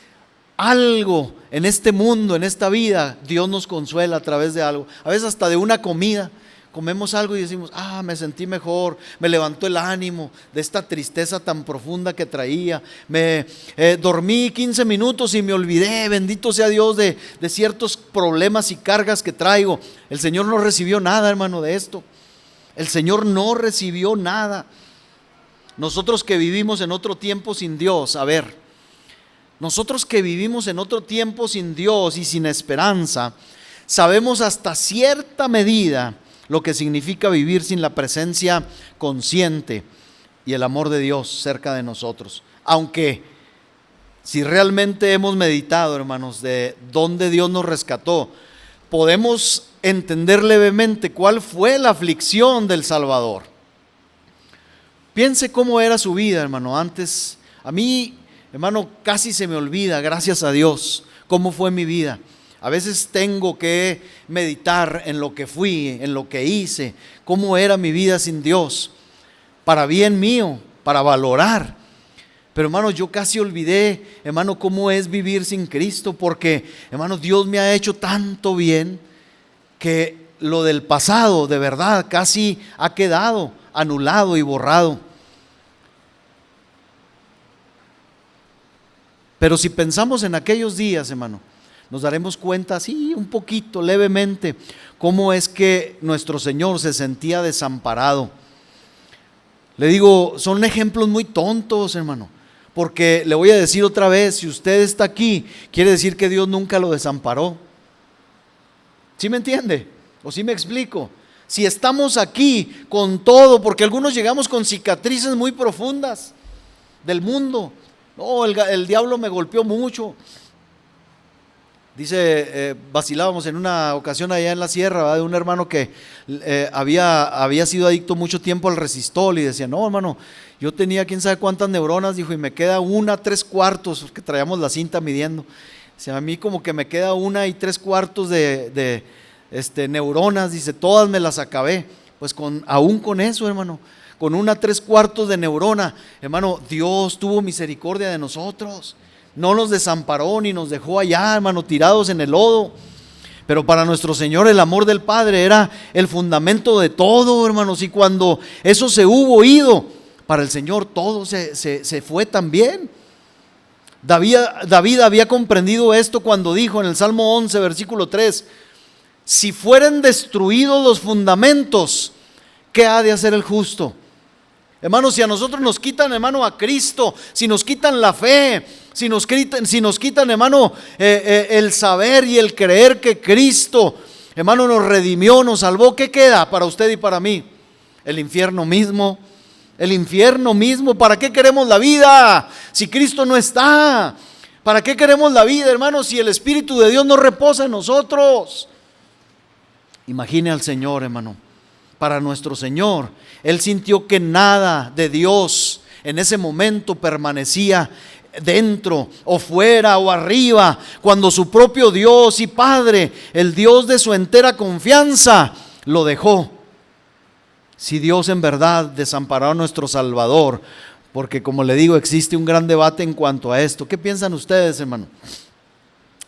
algo en este mundo, en esta vida, Dios nos consuela a través de algo. A veces hasta de una comida. comemos algo y decimos, me sentí mejor, me levantó el ánimo de esta tristeza tan profunda que traía, me dormí 15 minutos y me olvidé, bendito sea Dios, de ciertos problemas y cargas que traigo. El Señor no recibió nada, hermano, de esto. El Señor no recibió nada. Nosotros que vivimos en otro tiempo sin Dios, nosotros que vivimos en otro tiempo sin Dios y sin esperanza, sabemos hasta cierta medida lo que significa vivir sin la presencia consciente y el amor de Dios cerca de nosotros. Aunque si realmente hemos meditado, hermanos, de dónde Dios nos rescató, podemos entender levemente cuál fue la aflicción del Salvador. Piense cómo era su vida, hermano, antes. A mí, hermano, casi se me olvida, gracias a Dios, cómo fue mi vida. A veces tengo que meditar en lo que fui, en lo que hice, cómo era mi vida sin Dios, para bien mío, para valorar. Pero hermano, yo casi olvidé, hermano, cómo es vivir sin Cristo, porque hermano, Dios me ha hecho tanto bien que lo del pasado de verdad casi ha quedado anulado y borrado. Pero si pensamos en aquellos días, hermano, nos daremos cuenta, así un poquito, levemente, cómo es que nuestro Señor se sentía desamparado. Le digo, son ejemplos muy tontos, hermano, porque le voy a decir otra vez, si usted está aquí, quiere decir que Dios nunca lo desamparó. ¿Sí me entiende? ¿O sí me explico? Si estamos aquí con todo, porque algunos llegamos con cicatrices muy profundas del mundo. No, el diablo me golpeó mucho. Dice, vacilábamos en una ocasión allá en la sierra, ¿verdad?, de un hermano que había sido adicto mucho tiempo al resistol y decía, no, hermano, yo tenía quién sabe cuántas neuronas, dijo, y me queda 1/3, porque traíamos la cinta midiendo. Dice, a mí como que me queda 1/3 de neuronas, dice, todas me las acabé. Pues aún con eso, hermano, con 1/3 de neurona, hermano, Dios tuvo misericordia de nosotros. No nos desamparó ni nos dejó allá, hermano, tirados en el lodo. Pero para nuestro Señor el amor del Padre era el fundamento de todo, hermanos. Y cuando eso se hubo ido, para el Señor todo se fue también. David había comprendido esto cuando dijo en el Salmo 11, versículo 3, si fueren destruidos los fundamentos, ¿qué ha de hacer el justo? Hermanos, si a nosotros nos quitan, hermano, a Cristo, si nos quitan la fe, si nos quitan, hermano, el saber y el creer que Cristo, hermano, nos redimió, nos salvó, ¿qué queda para usted y para mí? El infierno mismo. El infierno mismo. ¿Para qué queremos la vida si Cristo no está? ¿Para qué queremos la vida, hermano, si el Espíritu de Dios no reposa en nosotros? Imagine al Señor, hermano. Para nuestro Señor, Él sintió que nada de Dios en ese momento permanecía dentro o fuera o arriba, cuando su propio Dios y Padre, el Dios de su entera confianza, lo dejó. Si Dios en verdad desamparó a nuestro Salvador, porque como le digo, existe un gran debate en cuanto a esto. ¿Qué piensan ustedes, hermano?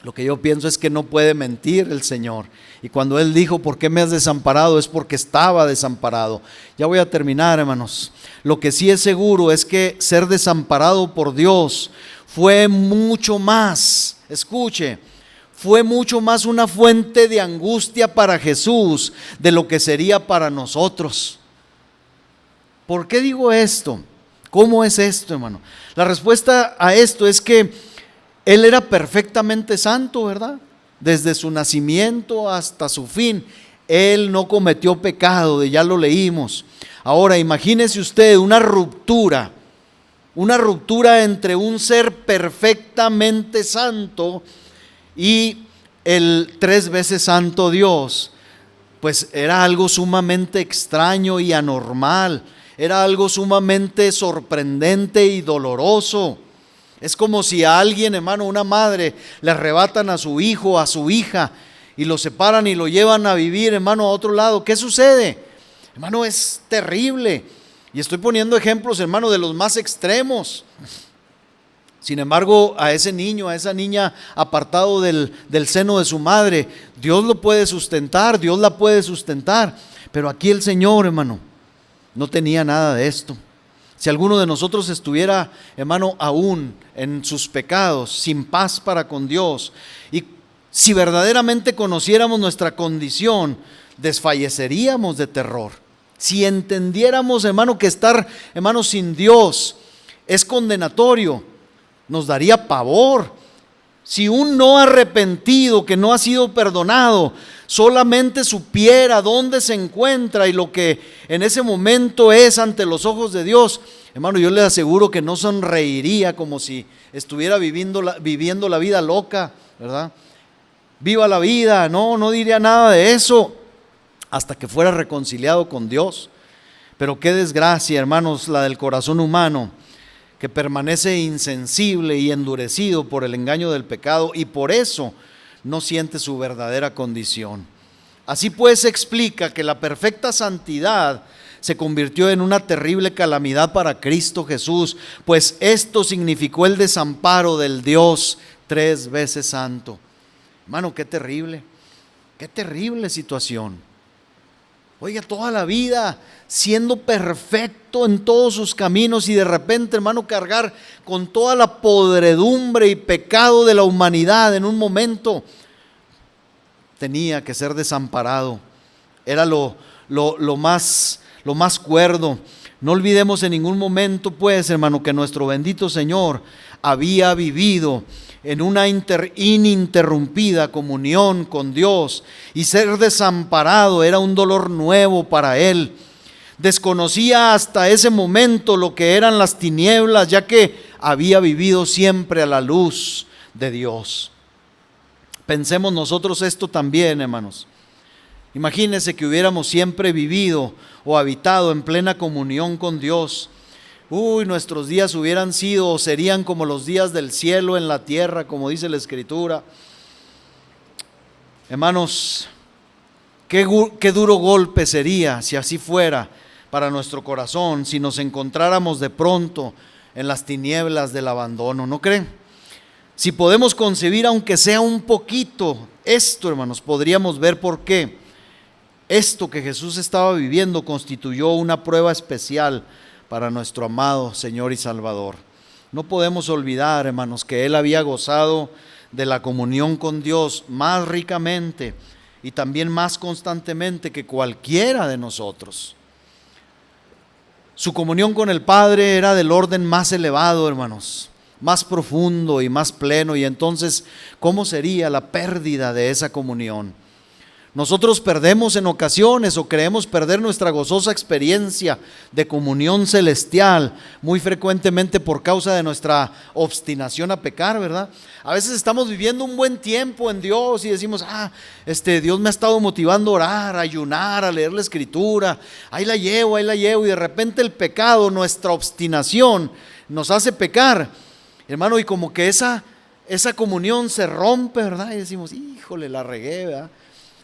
Lo que yo pienso es que no puede mentir el Señor. Y cuando Él dijo, ¿por qué me has desamparado?, es porque estaba desamparado. Ya voy a terminar, hermanos. Lo que sí es seguro es que ser desamparado por Dios fue mucho más, escuche, fue mucho más una fuente de angustia para Jesús de lo que sería para nosotros. ¿Por qué digo esto? ¿Cómo es esto, hermano? La respuesta a esto es que Él era perfectamente santo, ¿verdad? Desde su nacimiento hasta su fin, Él no cometió pecado, ya lo leímos. Ahora, imagínese usted una ruptura entre un ser perfectamente santo y el 3 veces santo Dios. Pues era algo sumamente extraño y anormal, era algo sumamente sorprendente y doloroso. Es como si a alguien, hermano, una madre, le arrebatan a su hijo, a su hija, y lo separan y lo llevan a vivir, hermano, a otro lado. ¿Qué sucede? Hermano, es terrible. Y estoy poniendo ejemplos, hermano, de los más extremos. Sin embargo, a ese niño, a esa niña apartado del seno de su madre, Dios lo puede sustentar, Dios la puede sustentar. Pero aquí el Señor, hermano, no tenía nada de esto. Si alguno de nosotros estuviera, hermano, aún en sus pecados, sin paz para con Dios, y si verdaderamente conociéramos nuestra condición, desfalleceríamos de terror. Si entendiéramos, hermano, que estar, hermano, sin Dios es condenatorio, nos daría pavor. Si un no arrepentido, que no ha sido perdonado, solamente supiera dónde se encuentra y lo que en ese momento es ante los ojos de Dios, hermano, yo le aseguro que no sonreiría como si estuviera viviendo la vida loca, ¿verdad? Viva la vida, no diría nada de eso hasta que fuera reconciliado con Dios. Pero qué desgracia, hermanos, la del corazón humano, que permanece insensible y endurecido por el engaño del pecado y por eso no siente su verdadera condición. Así pues se explica que la perfecta santidad se convirtió en una terrible calamidad para Cristo Jesús, pues esto significó el desamparo del Dios 3 veces santo. Hermano, qué terrible situación. Oiga, toda la vida siendo perfecto en todos sus caminos y de repente, hermano, cargar con toda la podredumbre y pecado de la humanidad en un momento. Tenía que ser desamparado. Era lo más cuerdo. No olvidemos en ningún momento, pues, hermano, que nuestro bendito Señor había vivido en una ininterrumpida comunión con Dios, y ser desamparado era un dolor nuevo para Él. Desconocía hasta ese momento lo que eran las tinieblas, ya que había vivido siempre a la luz de Dios. Pensemos nosotros esto también, hermanos. Imagínense que hubiéramos siempre vivido o habitado en plena comunión con Dios. Nuestros días hubieran sido o serían como los días del cielo en la tierra, como dice la Escritura. Hermanos, qué duro golpe sería si así fuera para nuestro corazón, si nos encontráramos de pronto en las tinieblas del abandono, ¿no creen? Si podemos concebir, aunque sea un poquito, esto, hermanos, podríamos ver por qué esto que Jesús estaba viviendo constituyó una prueba especial para nuestro amado Señor y Salvador. No podemos olvidar, hermanos, que Él había gozado de la comunión con Dios más ricamente y también más constantemente que cualquiera de nosotros. Su comunión con el Padre era del orden más elevado, hermanos, más profundo y más pleno. Y entonces, ¿cómo sería la pérdida de esa comunión? Nosotros perdemos en ocasiones o creemos perder nuestra gozosa experiencia de comunión celestial muy frecuentemente por causa de nuestra obstinación a pecar, ¿verdad? A veces estamos viviendo un buen tiempo en Dios y decimos, Dios me ha estado motivando a orar, a ayunar, a leer la Escritura, ahí la llevo, y de repente el pecado, nuestra obstinación nos hace pecar, hermano, y como que esa comunión se rompe, ¿verdad? Y decimos, híjole, la regué, ¿verdad?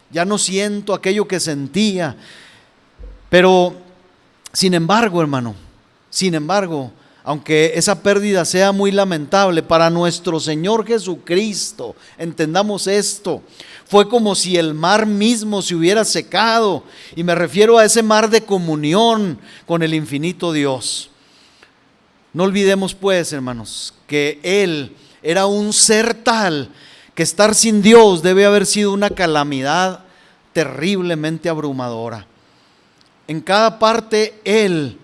Ya no siento aquello que sentía. Pero, sin embargo, hermano, aunque esa pérdida sea muy lamentable para nuestro Señor Jesucristo, entendamos esto, fue como si el mar mismo se hubiera secado, y me refiero a ese mar de comunión con el infinito Dios. No olvidemos, pues, hermanos, que Él era un ser tal que estar sin Dios debe haber sido una calamidad terriblemente abrumadora. En cada parte Él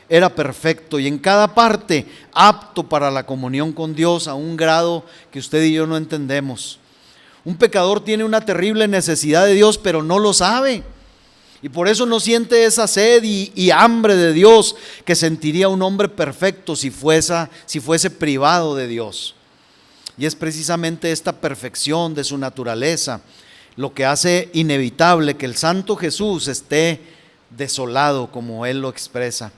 era perfecto, y en cada parte apto para la comunión con Dios a un grado que usted y yo no entendemos. Un pecador tiene una terrible necesidad de Dios, pero no lo sabe. Y por eso no siente esa sed y hambre de Dios que sentiría un hombre perfecto si fuese privado de Dios. Y es precisamente esta perfección de su naturaleza lo que hace inevitable que el Santo Jesús esté desolado, como Él lo expresa.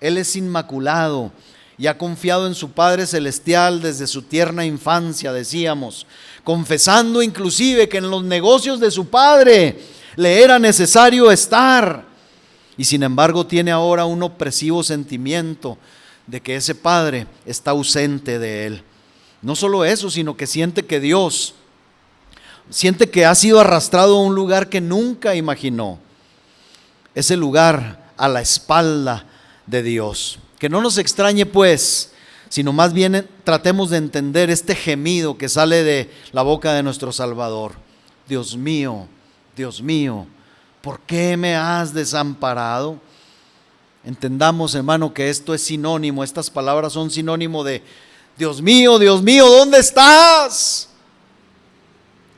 Él es inmaculado y ha confiado en su Padre Celestial desde su tierna infancia, decíamos, confesando inclusive que en los negocios de su Padre le era necesario estar. Y sin embargo tiene ahora un opresivo sentimiento de que ese Padre está ausente de Él. No solo eso, sino que siente que Dios siente que ha sido arrastrado a un lugar que nunca imaginó. Ese lugar a la espalda de Dios. Que no nos extrañe pues, sino más bien tratemos de entender este gemido que sale de la boca de nuestro Salvador. Dios mío, ¿por qué me has desamparado? Entendamos, hermano, que esto es sinónimo, estas palabras son sinónimo de Dios mío, ¿dónde estás?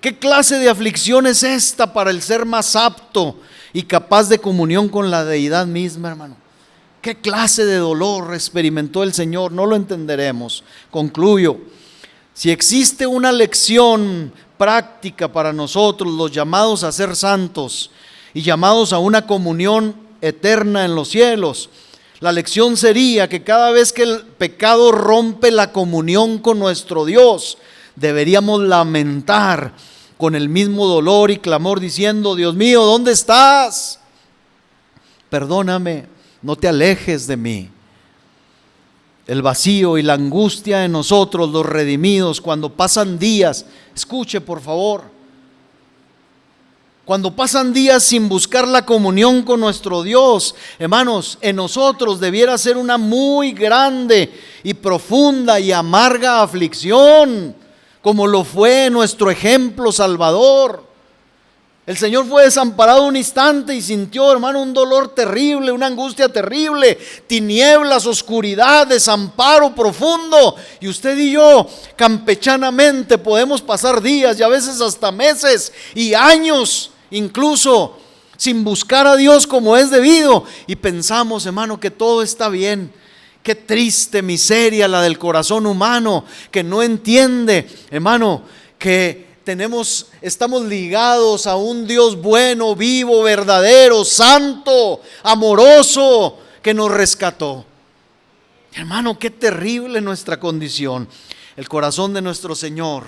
¿Qué clase de aflicción es esta para el ser más apto y capaz de comunión con la deidad misma, hermano? ¿Qué clase de dolor experimentó el Señor? No lo entenderemos. Concluyo. Si existe una lección práctica para nosotros, los llamados a ser santos y llamados a una comunión eterna en los cielos, la lección sería que cada vez que el pecado rompe la comunión con nuestro Dios, deberíamos lamentar con el mismo dolor y clamor diciendo: Dios mío, ¿dónde estás? Perdóname, no te alejes de mí. El vacío y la angustia en nosotros, los redimidos, cuando pasan días, escuche por favor, cuando pasan días sin buscar la comunión con nuestro Dios, hermanos, en nosotros debiera ser una muy grande y profunda y amarga aflicción, como lo fue nuestro ejemplo salvador. El Señor fue desamparado un instante y sintió, hermano, un dolor terrible, una angustia terrible, tinieblas, oscuridad, desamparo profundo. Y usted y yo, campechanamente, podemos pasar días y a veces hasta meses y años, incluso sin buscar a Dios como es debido. Y pensamos, hermano, que todo está bien. Qué triste miseria la del corazón humano, que no entiende, hermano, que estamos ligados a un Dios bueno, vivo, verdadero, santo, amoroso, que nos rescató. Hermano, qué terrible nuestra condición. El corazón de nuestro Señor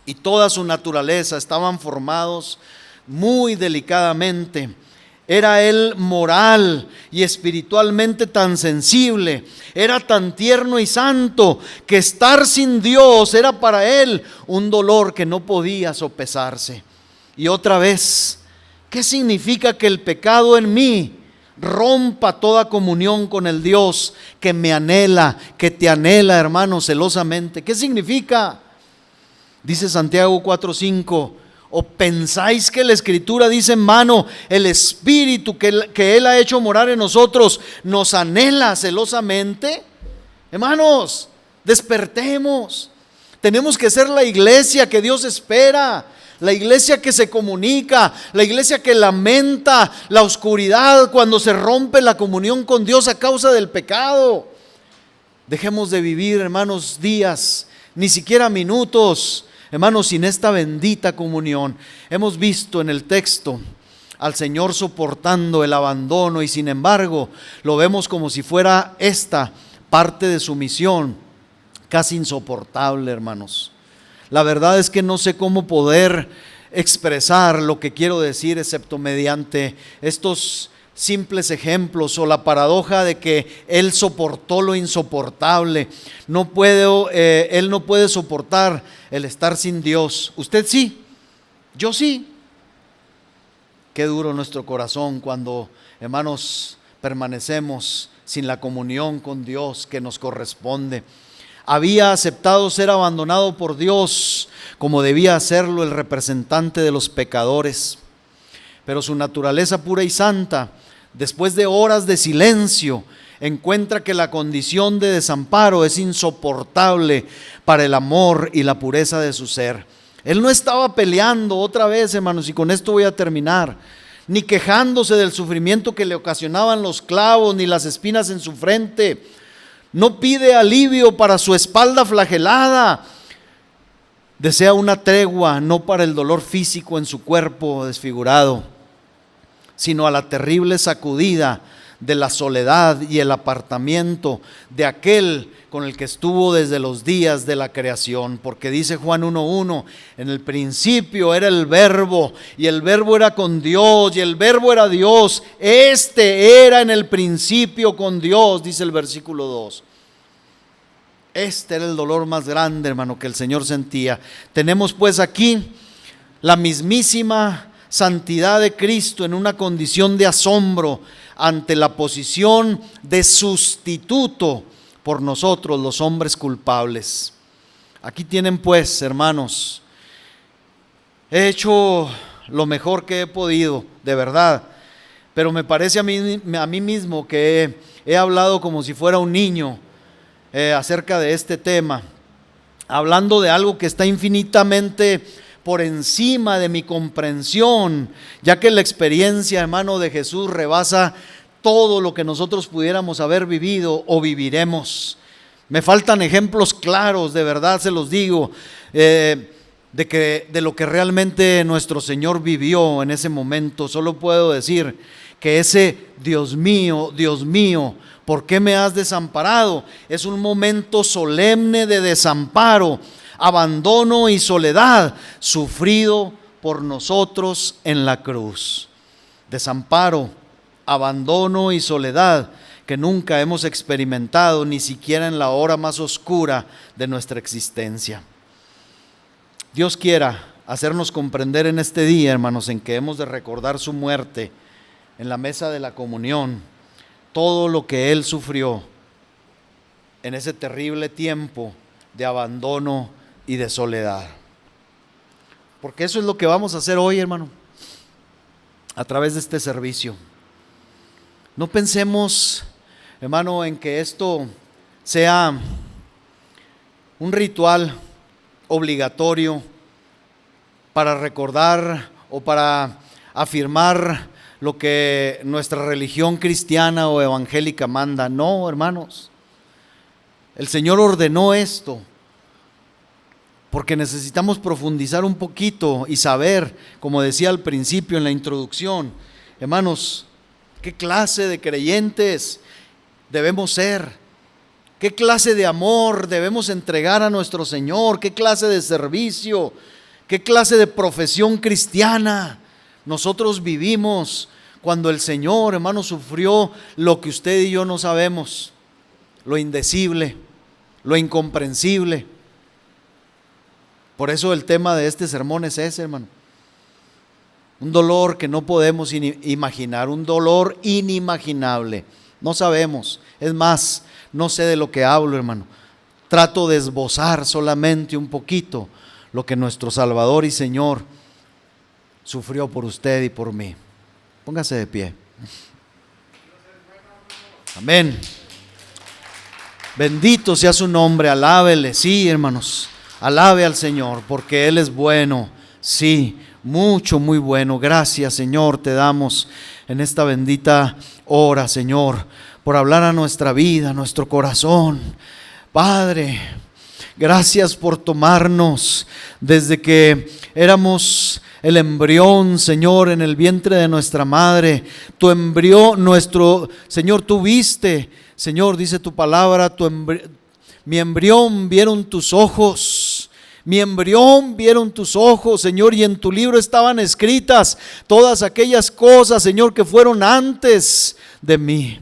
y toda su naturaleza estaban formados muy delicadamente. Era Él moral y espiritualmente tan sensible, era tan tierno y santo, que estar sin Dios era para Él un dolor que no podía sopesarse. Y otra vez, ¿qué significa que el pecado en mí rompa toda comunión con el Dios que me anhela, que te anhela, hermano, celosamente? ¿Qué significa? Dice Santiago 4:5. ¿O pensáis que la Escritura dice, hermano, el Espíritu que Él ha hecho morar en nosotros nos anhela celosamente? Hermanos, despertemos. Tenemos que ser la iglesia que Dios espera, la iglesia que se comunica, la iglesia que lamenta la oscuridad cuando se rompe la comunión con Dios a causa del pecado. Dejemos de vivir, hermanos, días, ni siquiera minutos, hermanos, sin esta bendita comunión. Hemos visto en el texto al Señor soportando el abandono y sin embargo lo vemos como si fuera esta parte de su misión casi insoportable, hermanos. La verdad es que no sé cómo poder expresar lo que quiero decir excepto mediante estos simples ejemplos o la paradoja de que Él soportó lo insoportable. Él no puede soportar el estar sin Dios. Usted sí, yo sí. Qué duro nuestro corazón cuando, hermanos, permanecemos sin la comunión con Dios que nos corresponde. Había aceptado ser abandonado por Dios como debía hacerlo el representante de los pecadores, pero su naturaleza pura y santa, después de horas de silencio, encuentra que la condición de desamparo es insoportable para el amor y la pureza de su ser. Él no estaba peleando, otra vez, hermanos, y con esto voy a terminar, ni quejándose del sufrimiento que le ocasionaban los clavos ni las espinas en su frente. No pide alivio para su espalda flagelada. Desea una tregua, no para el dolor físico en su cuerpo desfigurado, sino a la terrible sacudida de la soledad y el apartamiento de aquel con el que estuvo desde los días de la creación. Porque dice Juan 1:1, en el principio era el Verbo, y el Verbo era con Dios, y el Verbo era Dios. Este era en el principio con Dios, dice el versículo 2. Este era el dolor más grande, hermano, que el Señor sentía. Tenemos pues aquí la mismísima santidad de Cristo en una condición de asombro ante la posición de sustituto por nosotros los hombres culpables. Aquí tienen pues, hermanos, he hecho lo mejor que he podido, de verdad, pero me parece a mí mismo que he hablado como si fuera un niño acerca de este tema, hablando de algo que está infinitamente por encima de mi comprensión, ya que la experiencia, hermano, de Jesús rebasa todo lo que nosotros pudiéramos haber vivido o viviremos. Me faltan ejemplos claros, de verdad se los digo, de lo que realmente nuestro Señor vivió en ese momento. Solo puedo decir que ese Dios mío, ¿por qué me has desamparado? Es un momento solemne de desamparo, abandono y soledad, sufrido por nosotros en la cruz. Desamparo, abandono y soledad que nunca hemos experimentado, ni siquiera en la hora más oscura de nuestra existencia. Dios quiera hacernos comprender en este día, hermanos, en que hemos de recordar su muerte en la mesa de la comunión, todo lo que Él sufrió en ese terrible tiempo de abandono y de soledad. Porque eso es lo que vamos a hacer hoy, hermano, a través de este servicio. No pensemos, hermano, en que esto sea un ritual obligatorio para recordar o para afirmar lo que nuestra religión cristiana o evangélica manda. No, hermanos, el Señor ordenó esto porque necesitamos profundizar un poquito y saber, como decía al principio en la introducción, hermanos, qué clase de creyentes debemos ser, qué clase de amor debemos entregar a nuestro Señor, qué clase de servicio, qué clase de profesión cristiana nosotros vivimos cuando el Señor, hermano, sufrió lo que usted y yo no sabemos, lo indecible, lo incomprensible. Por eso el tema de este sermón es ese, hermano. Un dolor que no podemos imaginar, un dolor inimaginable. No sabemos, es más, no sé de lo que hablo, hermano. Trato de esbozar solamente un poquito lo que nuestro Salvador y Señor sufrió por usted y por mí. Póngase de pie. Amén. Bendito sea su nombre, alábele, sí, hermanos, alabe al Señor, porque Él es bueno, sí, mucho, muy bueno. Gracias, Señor, te damos en esta bendita hora, Señor, por hablar a nuestra vida, a nuestro corazón. Padre, gracias por tomarnos desde que éramos el embrión, Señor, en el vientre de nuestra madre. Tu embrión, nuestro Señor, tú viste, Señor, dice tu palabra, mi embrión vieron tus ojos. Mi embrión vieron tus ojos, Señor, y en tu libro estaban escritas todas aquellas cosas, Señor, que fueron antes de mí.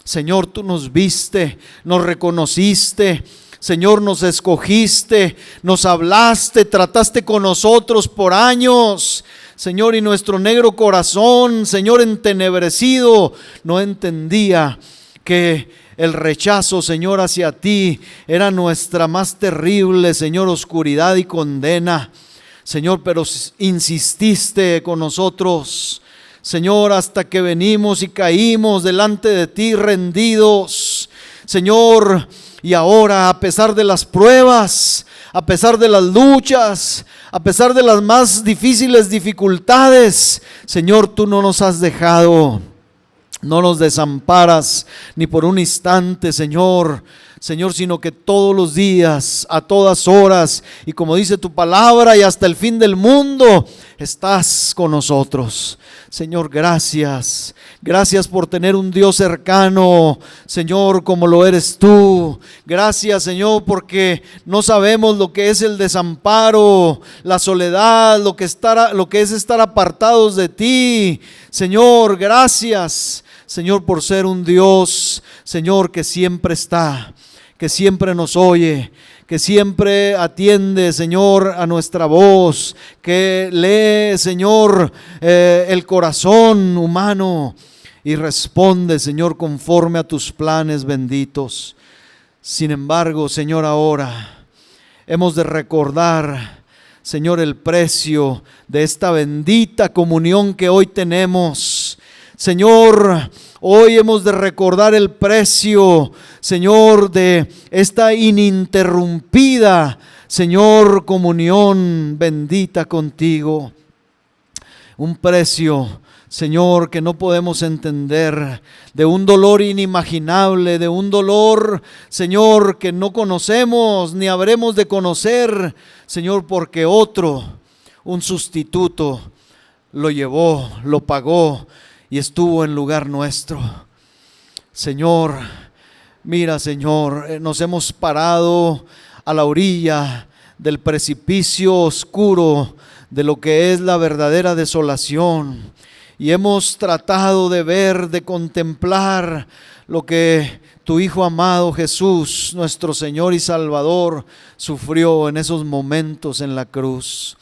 Señor, tú nos viste, nos reconociste, Señor, nos escogiste, nos hablaste, trataste con nosotros por años, Señor, y nuestro negro corazón, Señor, entenebrecido, no entendía que el rechazo, Señor, hacia ti era nuestra más terrible, Señor, oscuridad y condena. Señor, pero insististe con nosotros, Señor, hasta que venimos y caímos delante de ti rendidos, Señor. Y ahora, a pesar de las pruebas, a pesar de las luchas, a pesar de las más difíciles dificultades, Señor, tú no nos has dejado. No nos desamparas ni por un instante, Señor, sino que todos los días, a todas horas, y como dice tu palabra, y hasta el fin del mundo, estás con nosotros. Señor, gracias. Gracias por tener un Dios cercano, Señor, como lo eres tú. Gracias, Señor, porque no sabemos lo que es el desamparo, la soledad, lo que es estar apartados de ti. Señor, gracias, Señor, por ser un Dios, Señor, que siempre está, que siempre nos oye, que siempre atiende, Señor, a nuestra voz, que lee, Señor, el corazón humano y responde, Señor, conforme a tus planes benditos. Sin embargo, Señor, ahora hemos de recordar, Señor, el precio de esta bendita comunión que hoy tenemos. Señor, hoy hemos de recordar el precio, Señor, de esta ininterrumpida, Señor, comunión bendita contigo. Un precio, Señor, que no podemos entender, de un dolor inimaginable, de un dolor, Señor, que no conocemos ni habremos de conocer, Señor, porque otro, un sustituto, lo llevó, lo pagó y estuvo en lugar nuestro. Señor, mira, Señor, nos hemos parado a la orilla del precipicio oscuro de lo que es la verdadera desolación. Y hemos tratado de ver, de contemplar lo que tu Hijo amado Jesús, nuestro Señor y Salvador, sufrió en esos momentos en la cruz.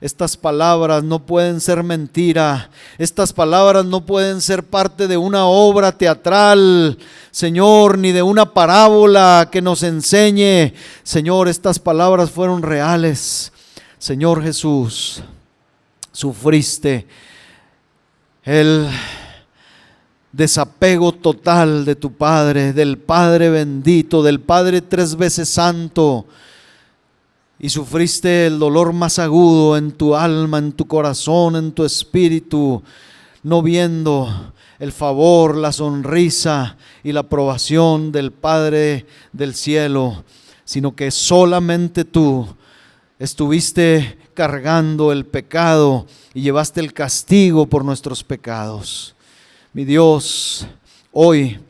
Estas palabras no pueden ser mentira. Estas palabras no pueden ser parte de una obra teatral, Señor, ni de una parábola que nos enseñe. Señor, estas palabras fueron reales. Señor Jesús, sufriste el desapego total de tu Padre, del Padre bendito, del Padre 3 veces santo, y sufriste el dolor más agudo en tu alma, en tu corazón, en tu espíritu, no viendo el favor, la sonrisa y la aprobación del Padre del cielo, sino que solamente tú estuviste cargando el pecado y llevaste el castigo por nuestros pecados. Mi Dios, hoy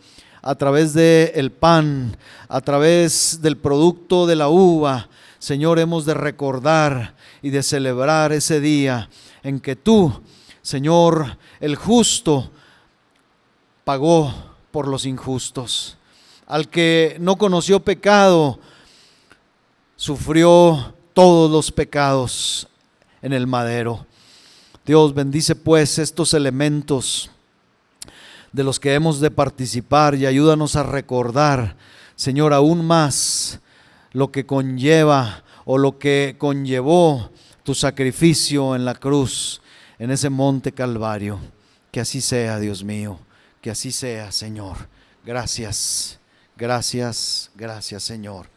a través del pan, a través del producto de la uva, Señor, hemos de recordar y de celebrar ese día en que tú, Señor, el justo, pagó por los injustos. Al que no conoció pecado, sufrió todos los pecados en el madero. Dios, bendice pues estos elementos de los que hemos de participar y ayúdanos a recordar, Señor, aún más lo que conlleva o lo que conllevó tu sacrificio en la cruz, en ese monte Calvario. Que así sea, Dios mío, que así sea, Señor. Gracias, gracias, gracias, Señor.